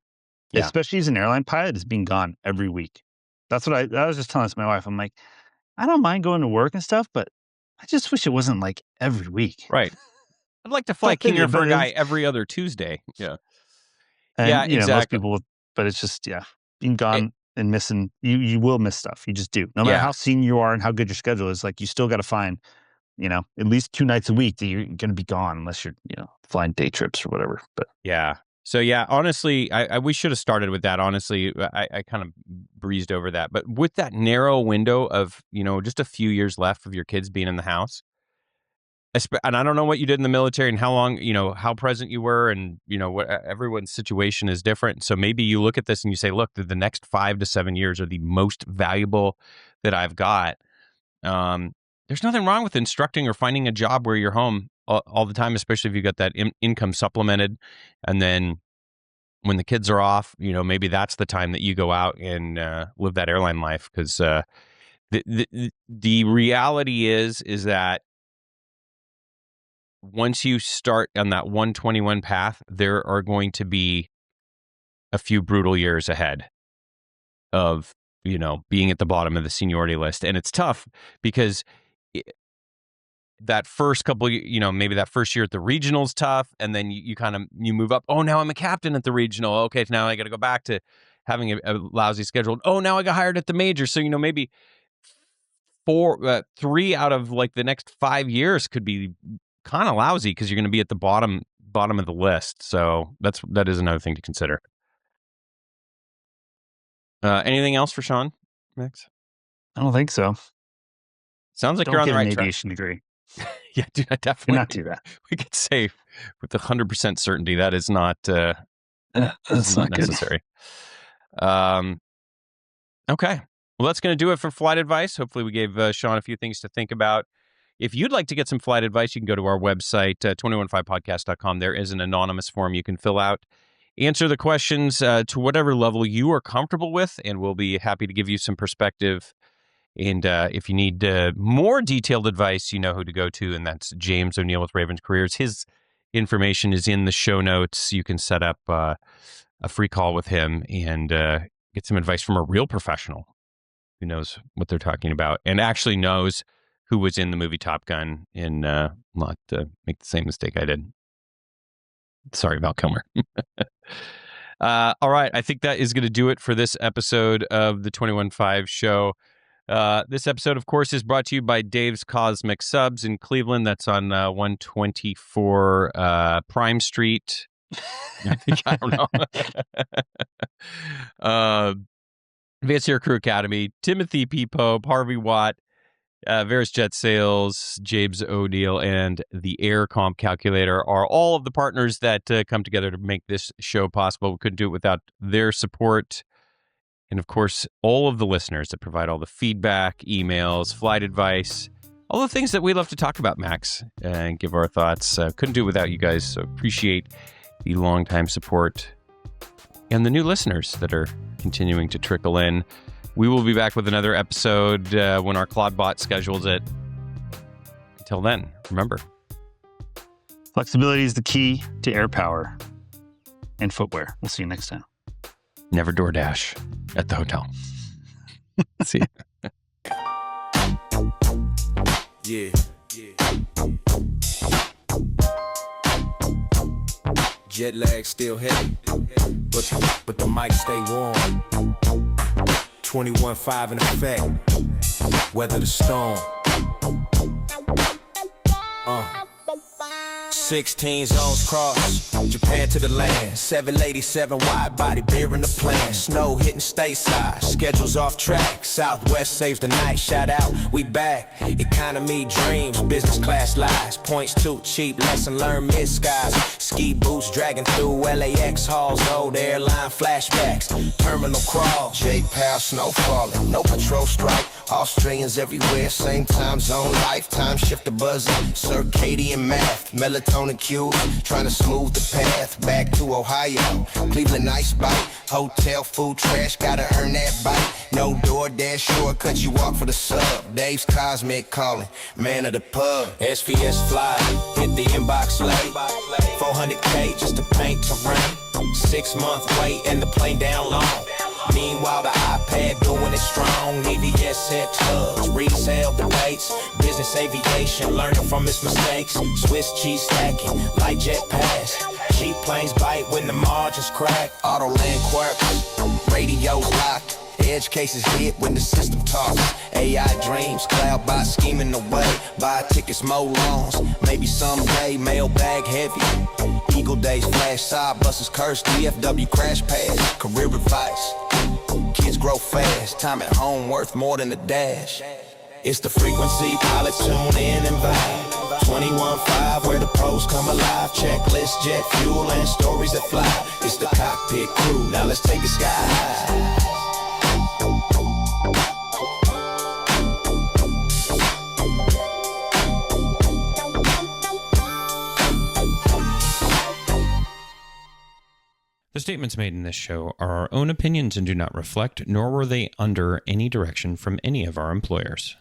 Yeah. Especially as an airline pilot, is being gone every week. That's what I was just telling my wife. I'm like, I don't mind going to work and stuff, but I just wish it wasn't every week. Right. I'd like to fly King Air for a guy every other Tuesday. Yeah. And, most people, but it's just, being gone and missing, you will miss stuff. You just do. No matter how senior you are and how good your schedule is, like, you still got to find, at least 2 nights a week that you're going to be gone unless you're, flying day trips or whatever. But So honestly, we should have started with that. Honestly, I kind of breezed over that. But with that narrow window of, just a few years left of your kids being in the house, and I don't know what you did in the military and how long, how present you were, and what everyone's situation is different. So maybe you look at this and you say, look, the next 5 to 7 years are the most valuable that I've got. There's nothing wrong with instructing or finding a job where you're home all the time, especially if you got that income supplemented. And then when the kids are off, maybe that's the time that you go out and live that airline life. Because the reality is that once you start on that 121 path, there are going to be a few brutal years ahead of, being at the bottom of the seniority list. And it's tough because that first couple, maybe that first year at the regional's tough. And then you move up. Oh, now I'm a captain at the regional. Okay, now I got to go back to having a lousy schedule. Oh, now I got hired at the major. So, maybe 3 out of like the next 5 years could be kind of lousy because you're going to be at the bottom of the list. So that is another thing to consider. Anything else for Sean, Max? I don't think so. Sounds like you're on the right track. Aviation degree. Yeah, dude, I definitely do not do that. We could say with 100% certainty that is not that's not necessary. Okay. Well, that's going to do it for flight advice. Hopefully we gave Sean a few things to think about. If you'd like to get some flight advice, you can go to our website, 215podcast.com. There is an anonymous form you can fill out. Answer the questions to whatever level you are comfortable with, and we'll be happy to give you some perspective. And if you need more detailed advice, you know who to go to, and that's James O'Neill with Ravens Careers. His information is in the show notes. You can set up a free call with him and get some advice from a real professional who knows what they're talking about and actually knows who was in the movie Top Gun, and not make the same mistake I did. Sorry, Val Kilmer. All right. I think that is going to do it for this episode of the 21.5 show. This episode, of course, is brought to you by Dave's Cosmic Subs in Cleveland. That's on 124 Prime Street. I don't know. Advanced Air Crew Academy, Timothy P. Pope, Harvey Watt, Veris Jet Sales, James O'Neill, and the Air Comp Calculator are all of the partners that come together to make this show possible. We couldn't do it without their support. And of course, all of the listeners that provide all the feedback, emails, flight advice, all the things that we love to talk about, Max, and give our thoughts. Couldn't do it without you guys. So appreciate the longtime support and the new listeners that are continuing to trickle in. We will be back with another episode when our Clawdbot schedules it. Until then, remember, flexibility is the key to air power and footwear. We'll see you next time. Never DoorDash at the hotel. See you. Yeah. Jet lag still heavy, but the mic stay warm. 21.5 in effect. Weather the storm. 16 zones cross, Japan to the land. 787 wide body, beer in the plan. Snow hitting stateside, schedules off track. Southwest saves the night, shout out, we back. Economy dreams, business class lies. Points too cheap, lesson learned mid-skies. Ski boots dragging through LAX halls, old airline flashbacks. Terminal crawl, J-PAL snow falling, no patrol strike. Australians everywhere, same time zone, lifetime shift the buzzer. Circadian math, melatonin cues, trying to smooth the path back to Ohio. Cleveland ice bite, hotel food trash, gotta earn that bite. No DoorDash shortcut, you walk for the sub. Dave's Cosmic calling, man of the pub. SVS fly, hit the inbox late. 400K just to paint terrain. 6-month wait and the plane down long. Meanwhile, the iPad doing it strong. EVS head tugs, resale debates. Business aviation, learning from its mistakes. Swiss cheese stacking, light jet pass. Cheap planes bite when the margins crack. Autoland quirks, radios locked. Edge cases hit when the system talks. AI dreams, Clawdbot scheming away. Buy tickets, mow lawns. Maybe someday, mailbag heavy. Eagle days, flash, Saab buses, curse, DFW crash pads. Career advice. Kids grow fast. Time at home worth more than a dash. It's the frequency, pilots tune in and vibe. 21.5 where the pros come alive. Checklist, jet fuel, and stories that fly. It's the cockpit crew. Now let's take it sky high. The statements made in this show are our own opinions and do not reflect, nor were they under any direction from any of our employers.